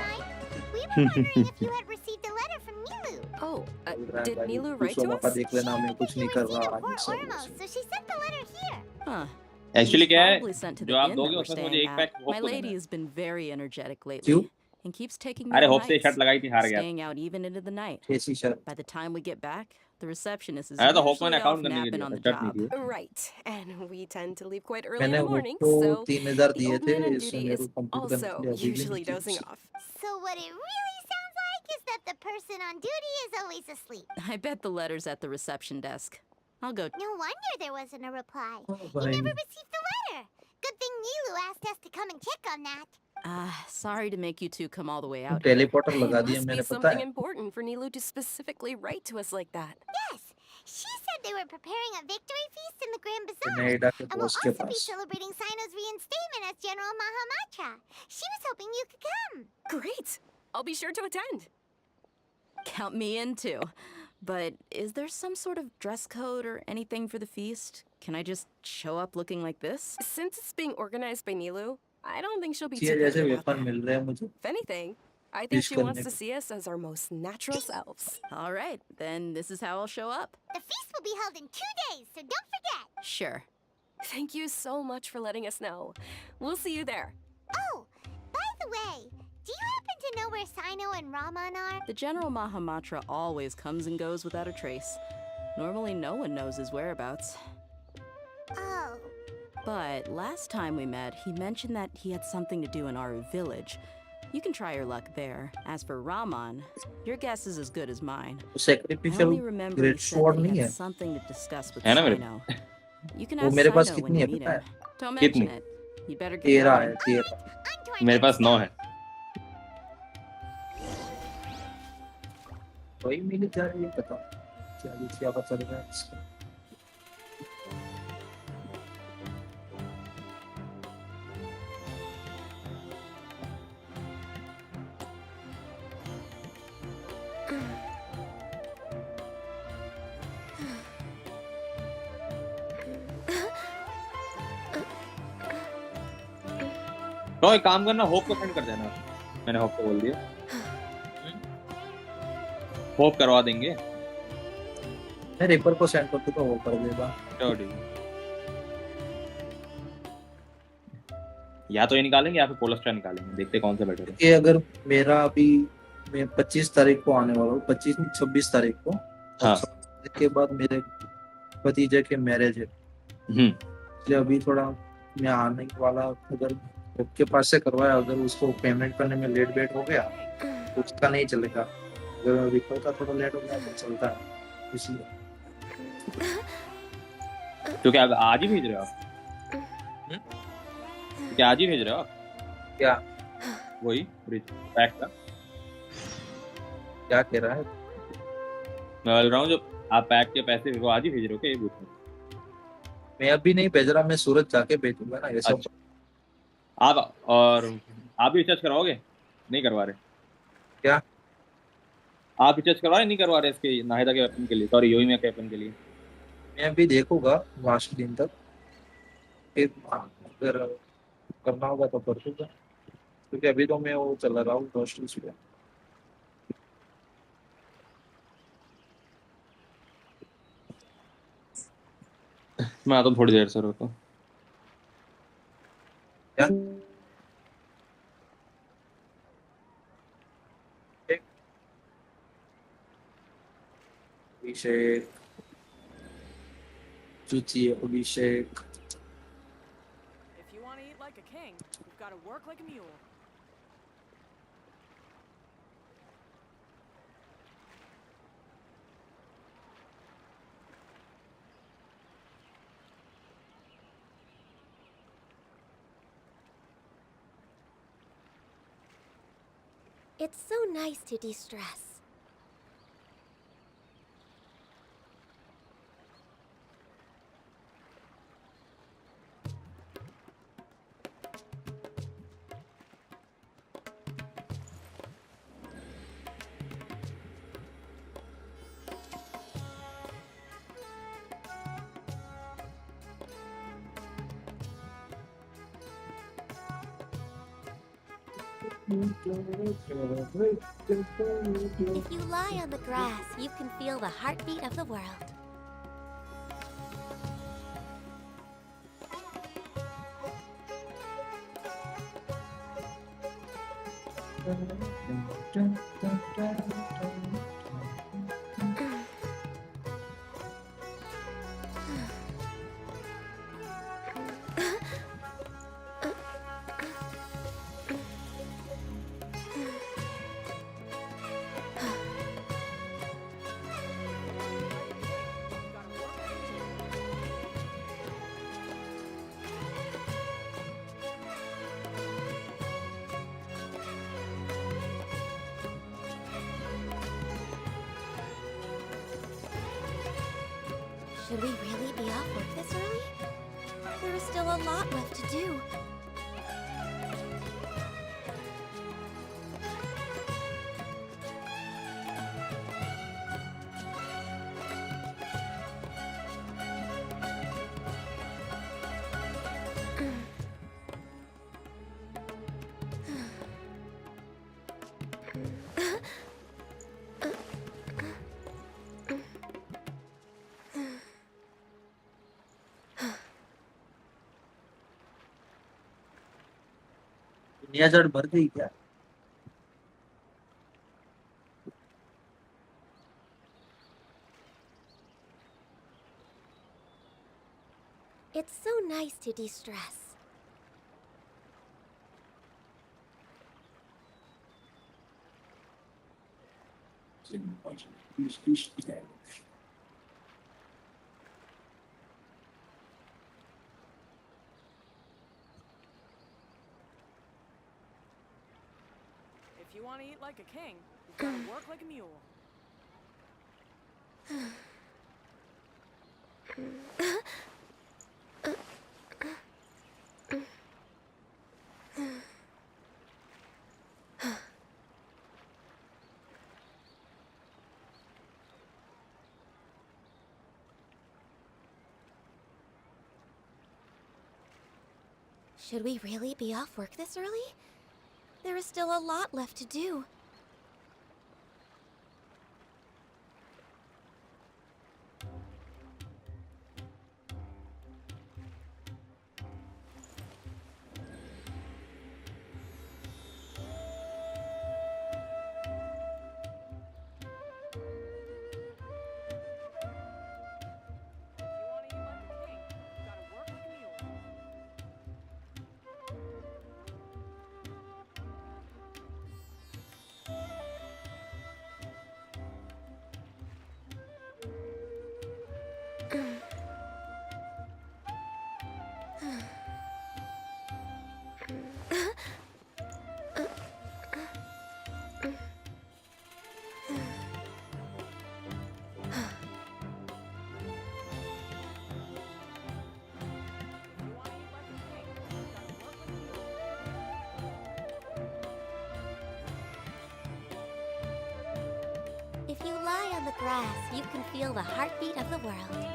We were wondering if you had received a letter from Nilu. Oh, बोल रहा है did भाई Nilu तू write to सोमा का us? देख लेना मैं कुछ नहीं कर रहा Poor ये सब Ormo, so she sent the letter here. Huh. Actually क्या है Probably sent to जो the आप inn दोगे that we're उसमें से मुझे staying एक at. पैक होप My को देना lady है has been very energetic lately क्यों and keeps taking me अरे on होप से nights, शर्ट लगाई थी हार गया staying out even into the night. कैसी shirt By the time we get back, the receptionist is अरे तो होप usually मैंने off अकाउंट करने के napping लिए on the शर्ट नहीं job. थी Right, and we tend to leave quite early in मैंने the होप morning, को so 3000 the दिए old थे man on इसमें duty मेरे is को कंप्लीट करने also के लिए अभी भी usually नहीं dozing थी off. So what it really sounds like is that the person on duty is always asleep. I bet the letter's at the reception desk. I'll go. No wonder there wasn't a reply. Oh, You भाई never received the letter. Good thing Nilu asked us to come and check on that. Sorry to make you two come all the way out here. Teleporter लगा It दिया must be मैंने पता something है important for Nilu to specifically write to us like that. Yes, she said they were preparing a victory feast in the Grand Bazaar. Noida के And will boss के also be pass celebrating Sino's reinstatement as General Mahamatra. She was hoping you could come. Great! I'll be sure to attend. Count me in too. But is there some sort of dress code or anything for the feast? Can I just show up looking like this? Since it's being organized by Nilu, I don't think she'll be ये too जैसे picky about weapon that. मिल रहे हैं मुझे If anything, I think use she करने wants to को। see us as our most natural selves. All right, then this is how I'll show up. The feast will be held in 2 days, so don't forget. Sure. Thank you so much for letting us know. We'll see you there. Oh, by the way, do you happen to know where Sino and Raman are? The General Mahamatra always comes and goes without a trace. Normally no one knows his whereabouts. Oh. But last time we met, he mentioned that he had something to do in Aru village. You can try your luck there. As for Raman, your guess is as good as mine. I sacrificial only remember he great said sword that नहीं he है had something to discuss with है ना मेरे Sino. You can वो ask मेरे पास Sino when कितनी you है meet पता him. है Don't कितनी? mention it. You better get 13 going. है 13 मेरे पास 9 है वही मिली जा रही है पता क्या चल रहा है इसका तो एक काम करना होप को सेंड कर देना मैंने होप को बोल दिया होप करवा देंगे मैं रिपर को सेंड कर दूंगा वो कर देगा चलो ठीक है या तो ये निकालेंगे या फिर पोलस्टर निकालेंगे देखते कौन सा बेटर है कि अगर मेरा अभी मैं 25 तारीख को आने वाला हूँ 25 नहीं 26 तारीख को हाँ इसके बाद मेरे भतीजे के मैरिज है इसलिए अभी थोड़ा मैं आने वाला अगर उसके पास से करवाया अगर उसको पेमेंट करने में लेट वेट हो गया तो उसका नहीं चलेगा अगर रिपर का थोड़ा लेट हो गया तो चलता है इसलिए तो क्या आज ही भेज रहे हो आप क्या आज ही भेज रहे हो आप क्या वही पैक का क्या कह रहा है मैं बोल रहा हूँ जो आप पैक के पैसे वो आज ही भेज रहे हो क्या ये पूछ रहा मैं अभी नहीं भेज रहा मैं सूरत जाके भेजूंगा ना ये सब अच्छा। आप और आप भी रिचार्ज करवाओगे नहीं करवा रहे क्या आप रिचार्ज करवा रहे नहीं करवा रहे इसके नाहिदा के वेपन के लिए सॉरी योइमा के वेपन के लिए मैं अभी देखूंगा लास्ट दिन तक फिर अगर करना होगा तो कर दूंगा क्योंकि अभी तो मैं वो चला रहा हूँ हॉस्टल्स पे मैं आता हूँ थोड़ी देर से रुको क्या अभिषेक चुची अभिषेक If you want to eat like a king, you've got to work like a mule. It's so nice to de-stress. If you lie on the grass, you can feel the heartbeat of the world. Should we really be off work this early? There is still a lot left to do. दुनिया जड़ भर गई क्या? It's so nice to de-stress. If you want to eat like a king, you've got to work like a mule. Should we really be off work this early? There is still a lot left to do. If you lie on the grass, you can feel the heartbeat of the world.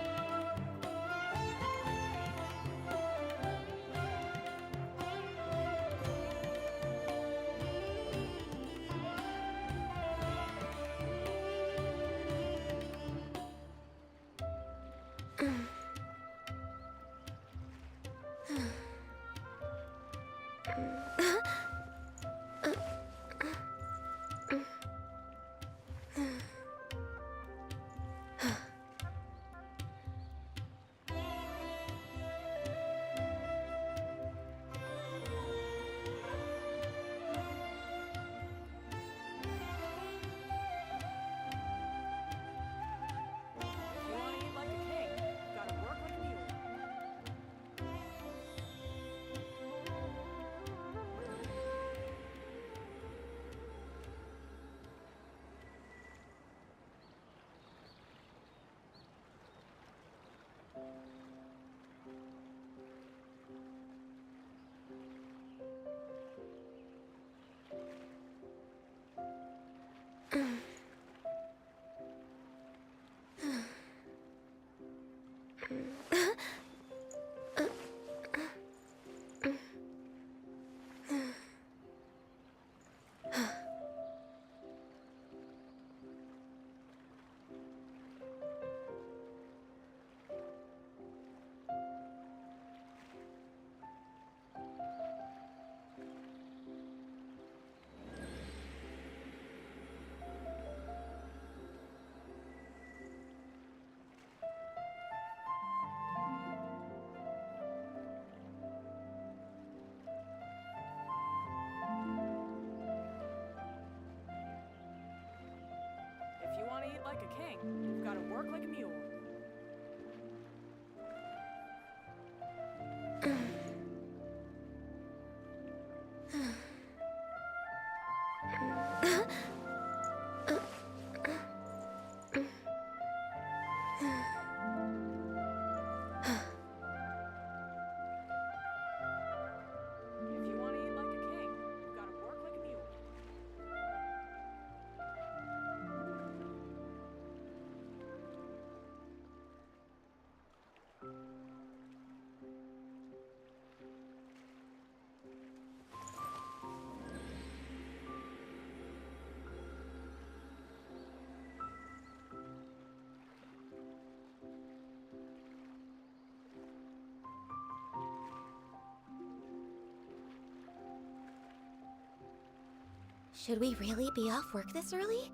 Should we really be off work this early?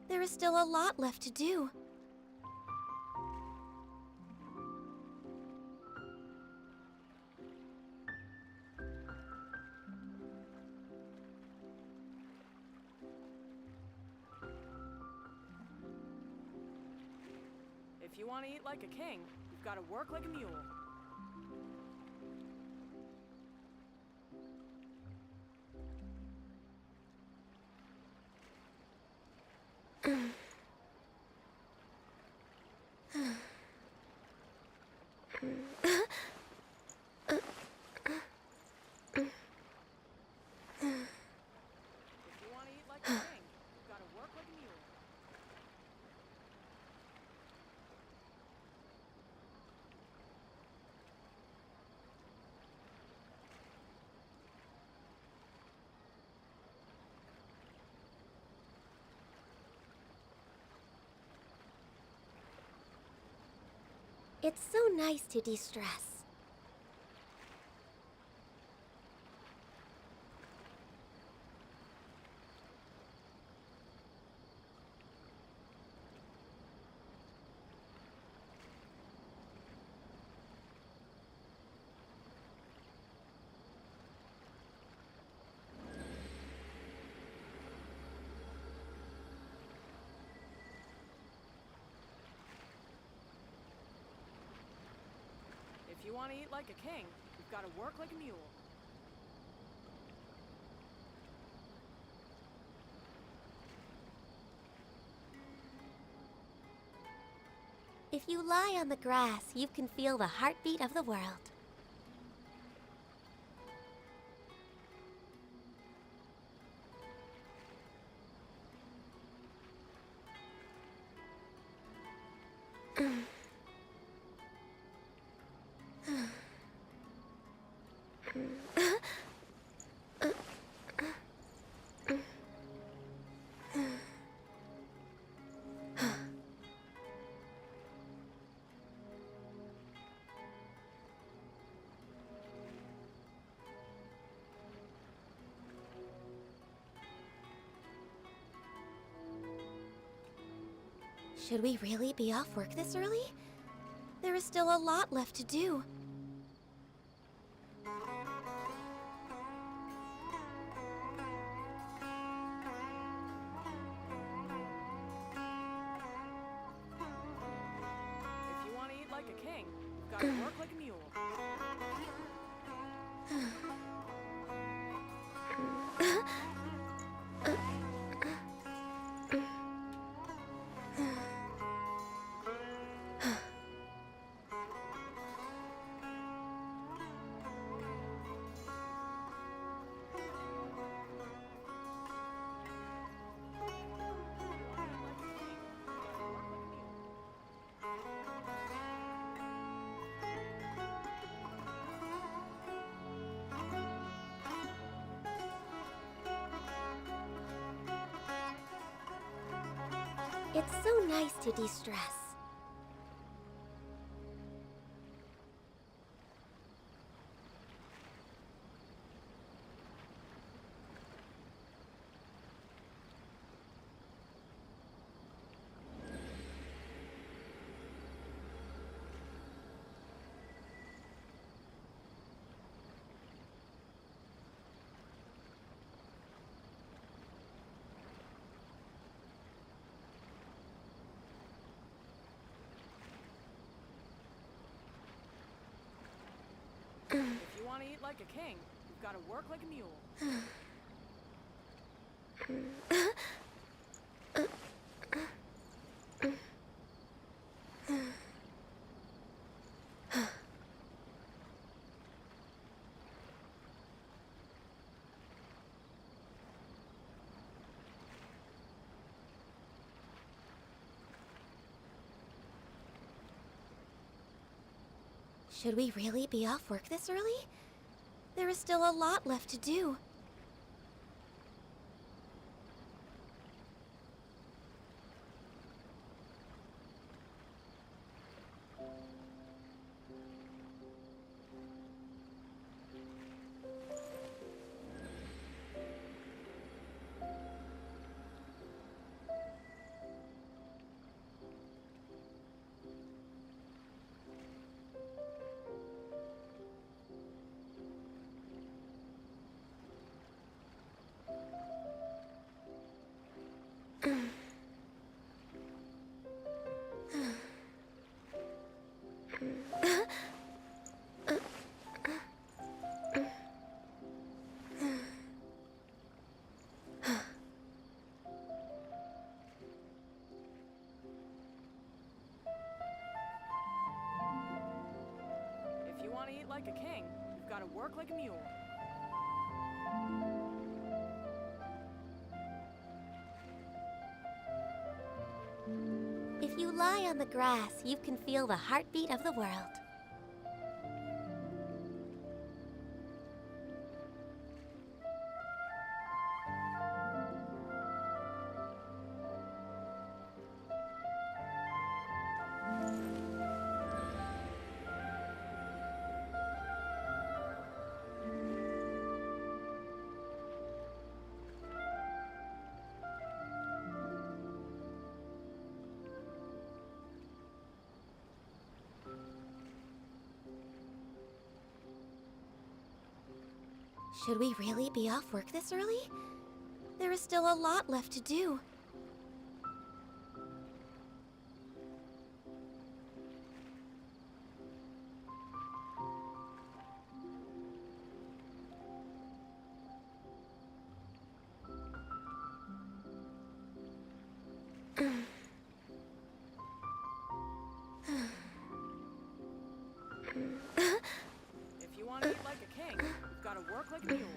There is still a lot left to do. If you want to eat like a king, you've got to work like a mule. If you want to eat like a king, you've got to work like a mule. It's so nice to de-stress. If you want to eat like a king, you've got to work like a mule. If you lie on the grass, you can feel the heartbeat of the world. Should we really be off work this early? There is still a lot left to do. If you want to eat like a king, you've got to work like a mule. It's so nice to de-stress. If you want to eat like a king, you've got to work like a mule. Should we really be off work this early? There is still a lot left to do. like a king, you've got to work like a mule. If you lie on the grass, you can feel the heartbeat of the world. Should we really be off work this early? There is still a lot left to do. If you want to eat like a king, you've got to work like a mule.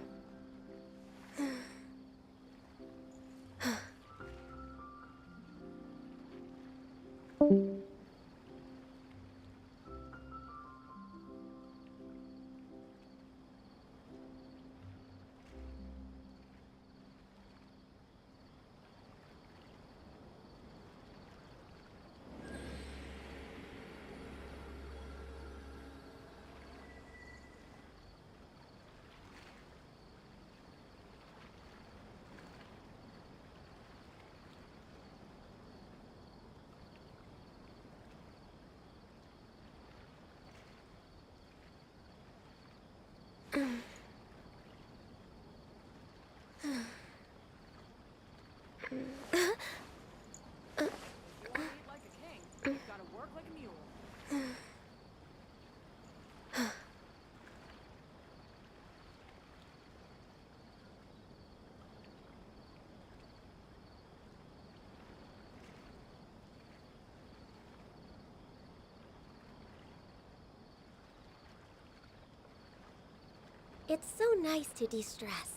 It's so nice to de-stress.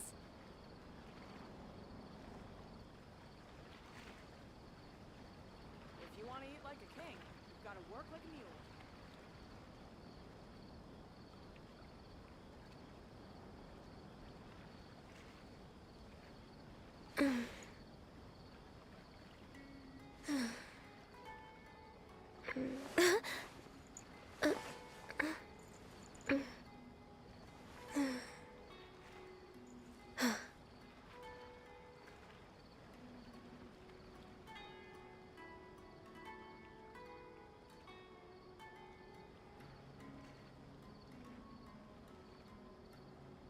If you want to eat like a king, you've got to work like a mule.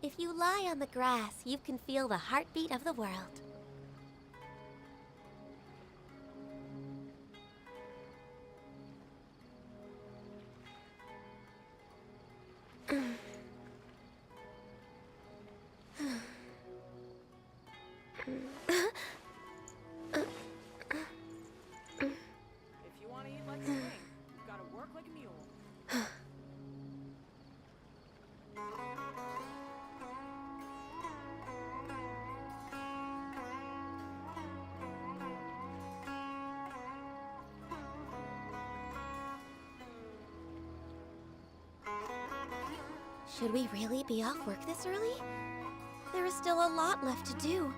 If you lie on the grass, you can feel the heartbeat of the world. If you want to eat like a king, you've got to work like a mule. Should we really be off work this early? There is still a lot left to do.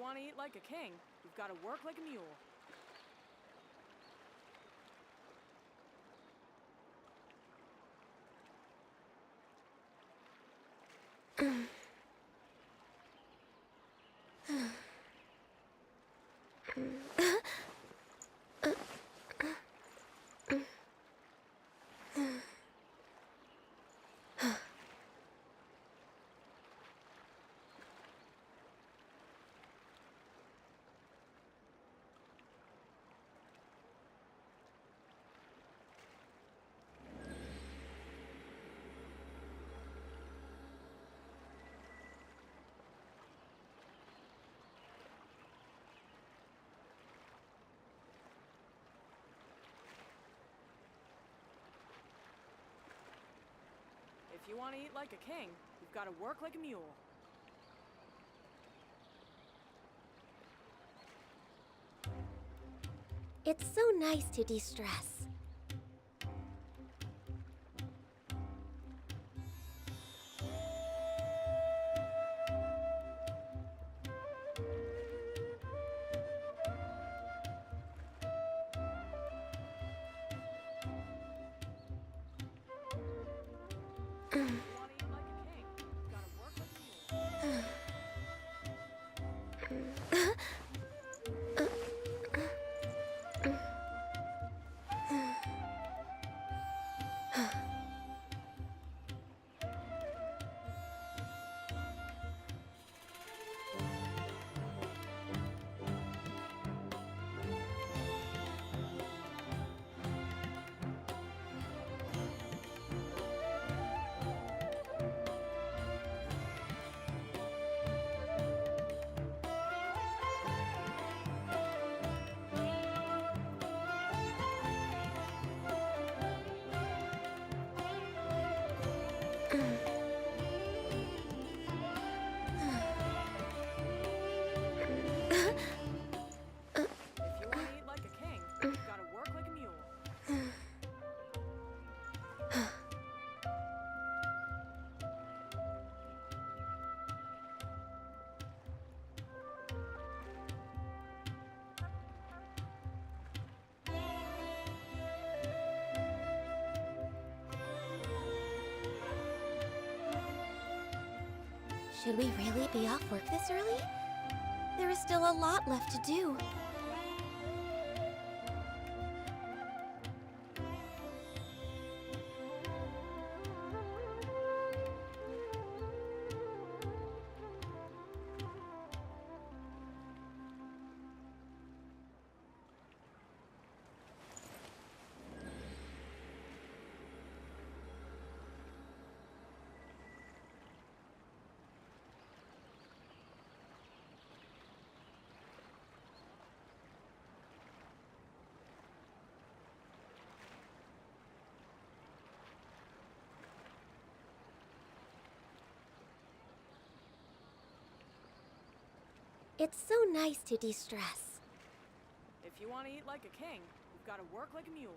you want to eat like a king, you've got to work like a mule. If you want to eat like a king, you've got to work like a mule. It's so nice to de-stress. Should we really be off work this early? There is still a lot left to do. It's so nice to de-stress. If you want to eat like a king, you've got to work like a mule.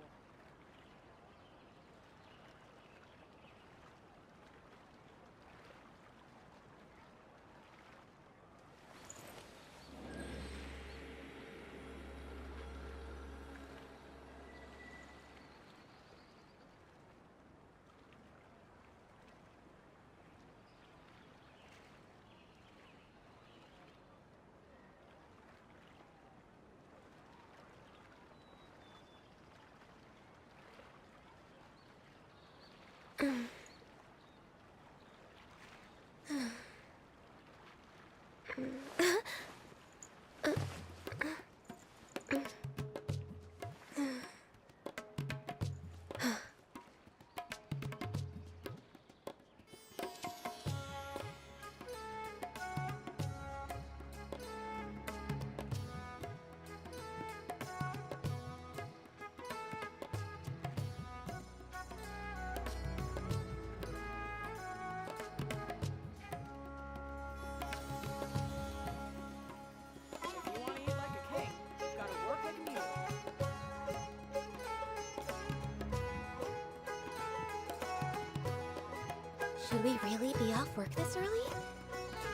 Should we really be off work this early?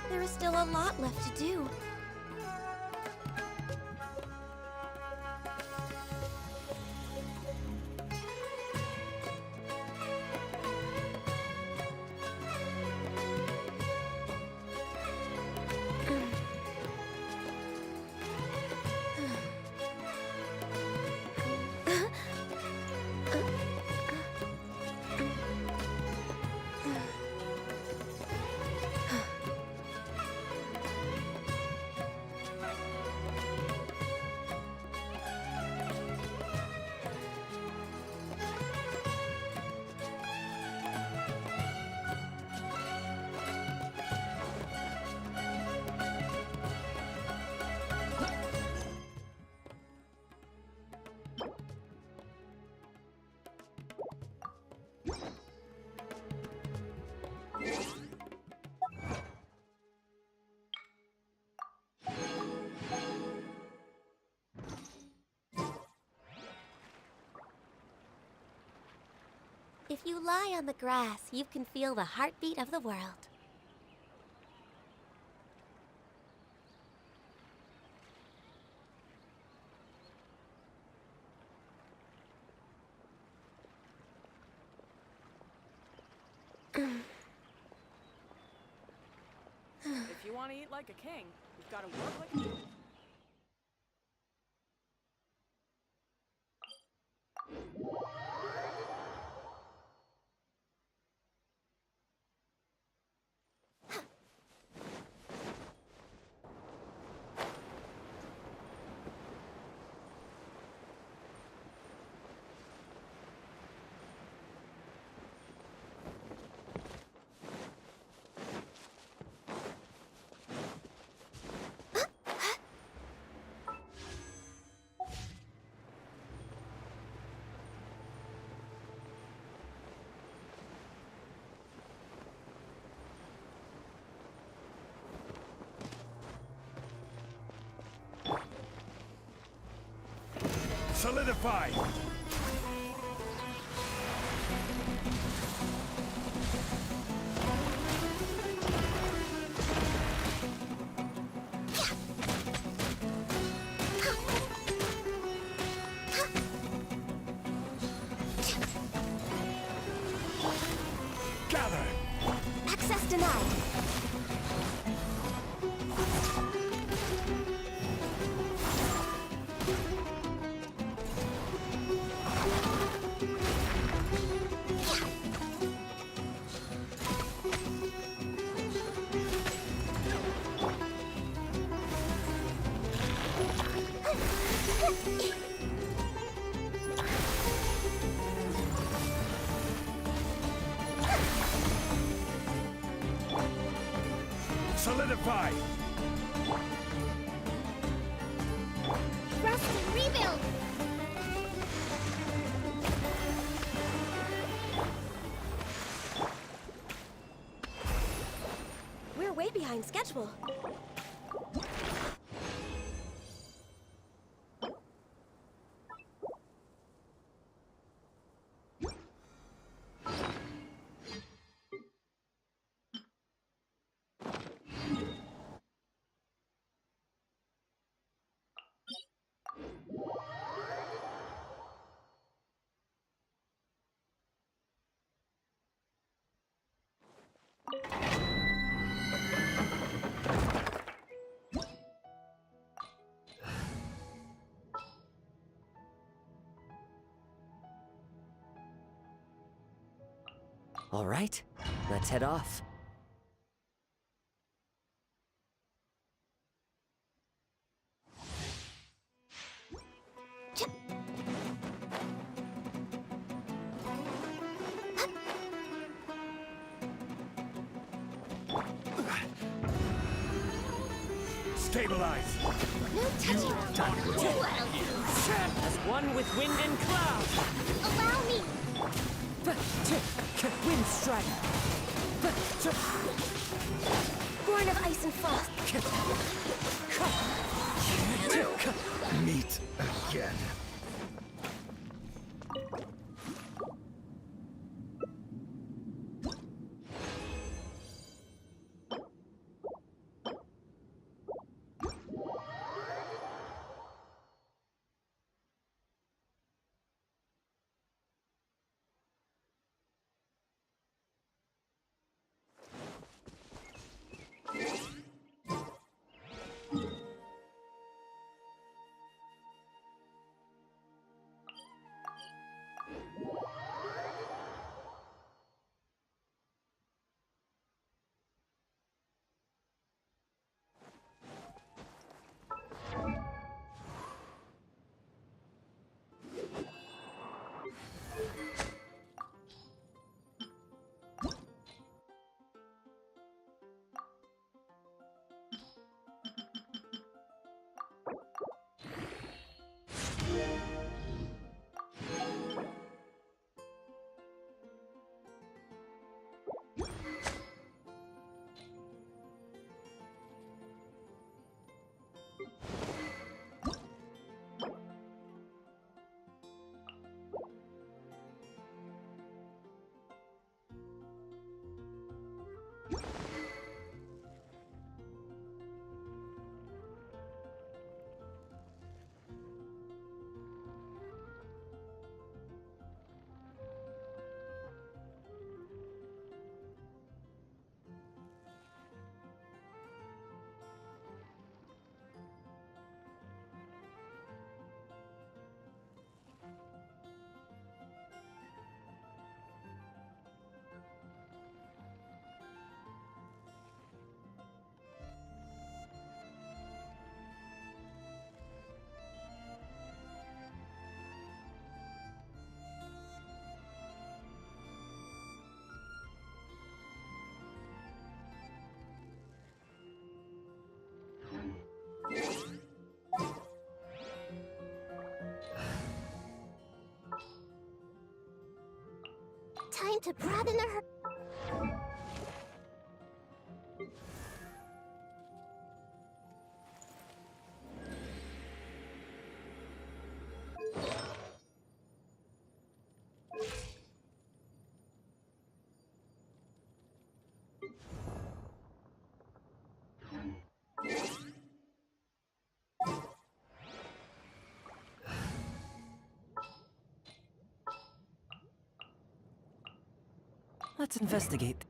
There is still a lot left to do. If you lie on the grass, you can feel the heartbeat of the world. If you want to eat like a king, you've got to work like a king. Solidify! Gather! Access denied. Solidify! Rest and rebuild. We're way behind schedule. All right, let's head off. Stabilize! No touching. Too well. As one with wind and cloud! Allow me. Wind strike! Born of ice and frost. Meet again. time to broaden her. Let's investigate.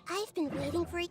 I've been waiting for it.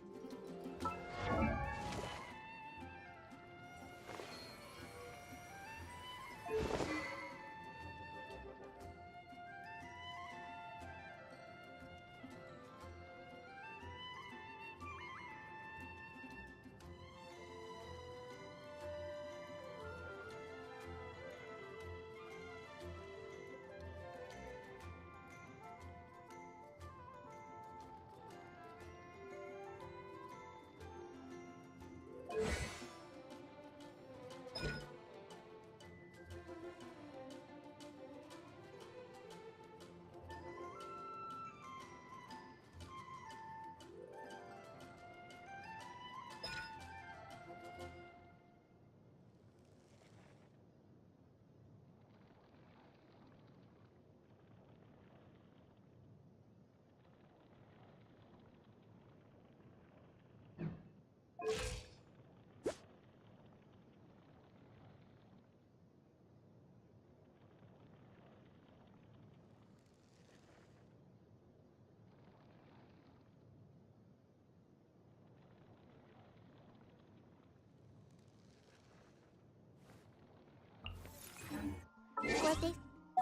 What they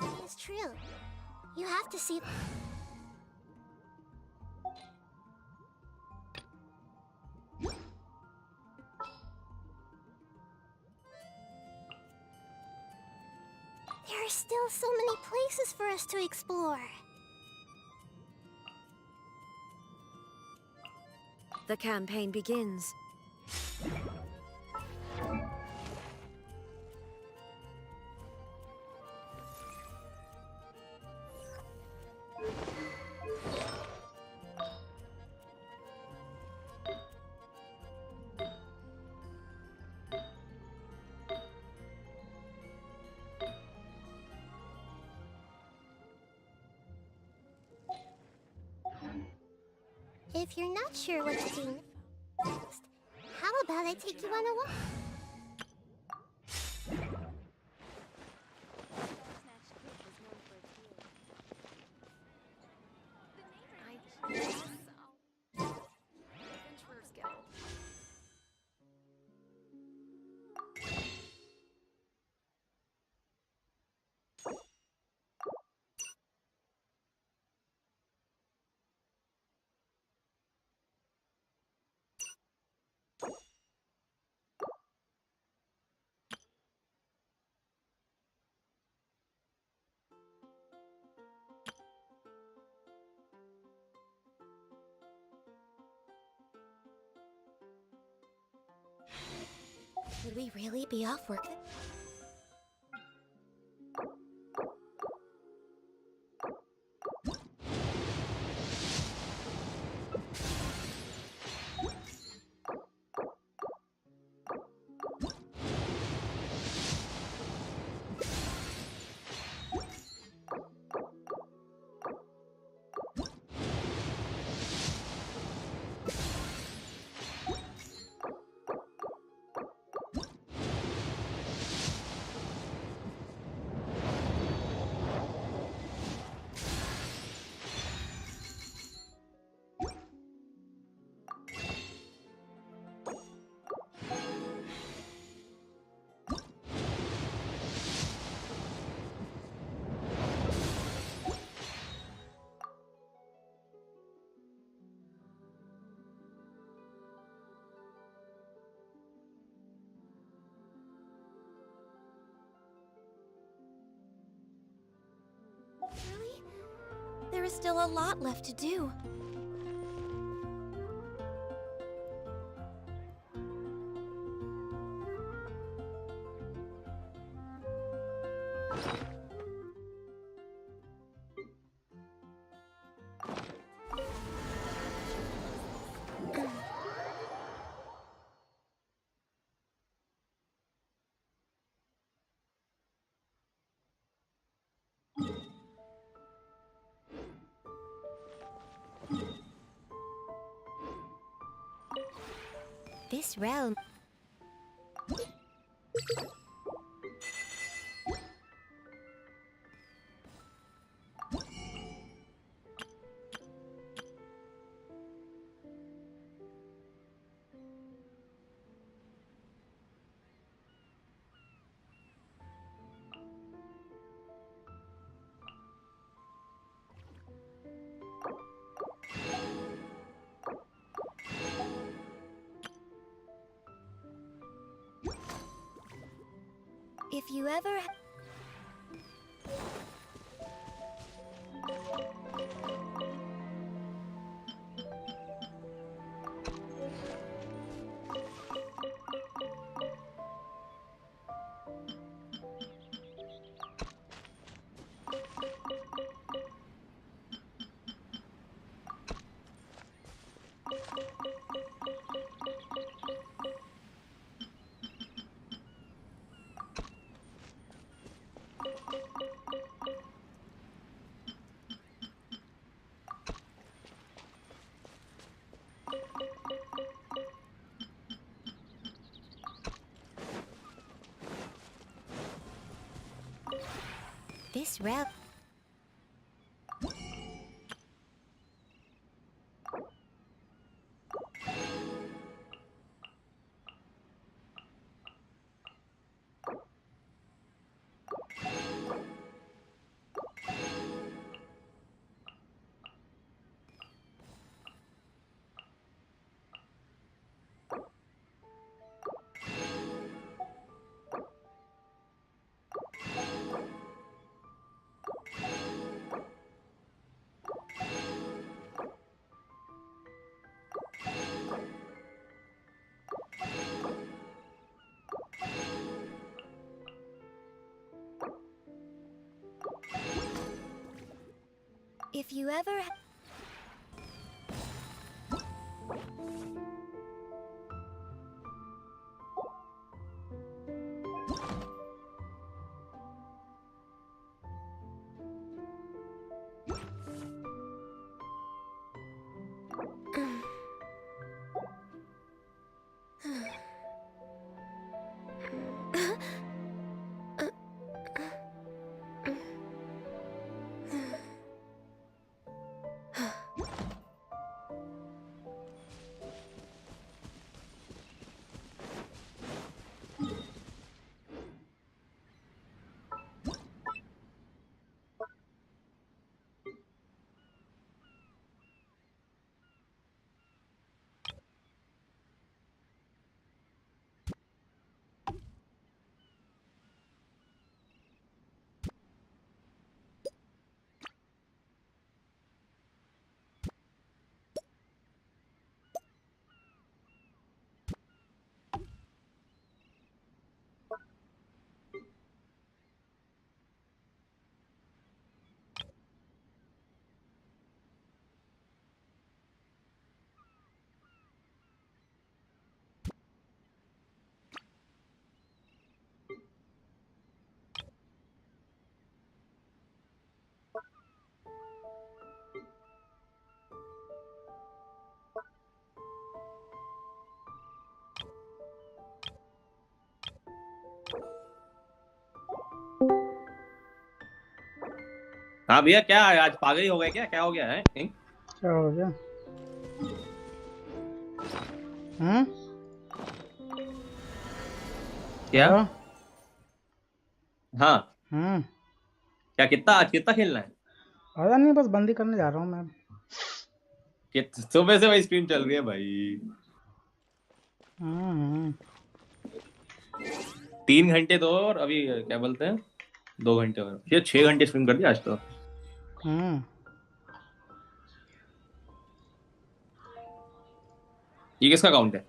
say is true. You have to see. There are still so many places for us to explore. The campaign begins. If you're not sure what to do next, how about I take you on a walk? Adventurers Guild. Would we really be off work? is still a lot left to do. This realm... If you ever... This realm... If you ever... हाँ भैया, क्या है आज पागल ही हो गए क्या? क्या हो गया है? क्या हो गया? क्या? हाँ। क्या कितना खेलना है? पता नहीं, बस बंदी करने जा रहा हूँ मैं। सुबह से वही स्ट्रीम चल रही है भाई। 3 घंटे तो, और अभी क्या बोलते हैं 2 घंटे और, ये 6 घंटे स्ट्रीम कर दिया आज तो। ये किसका अकाउंट है?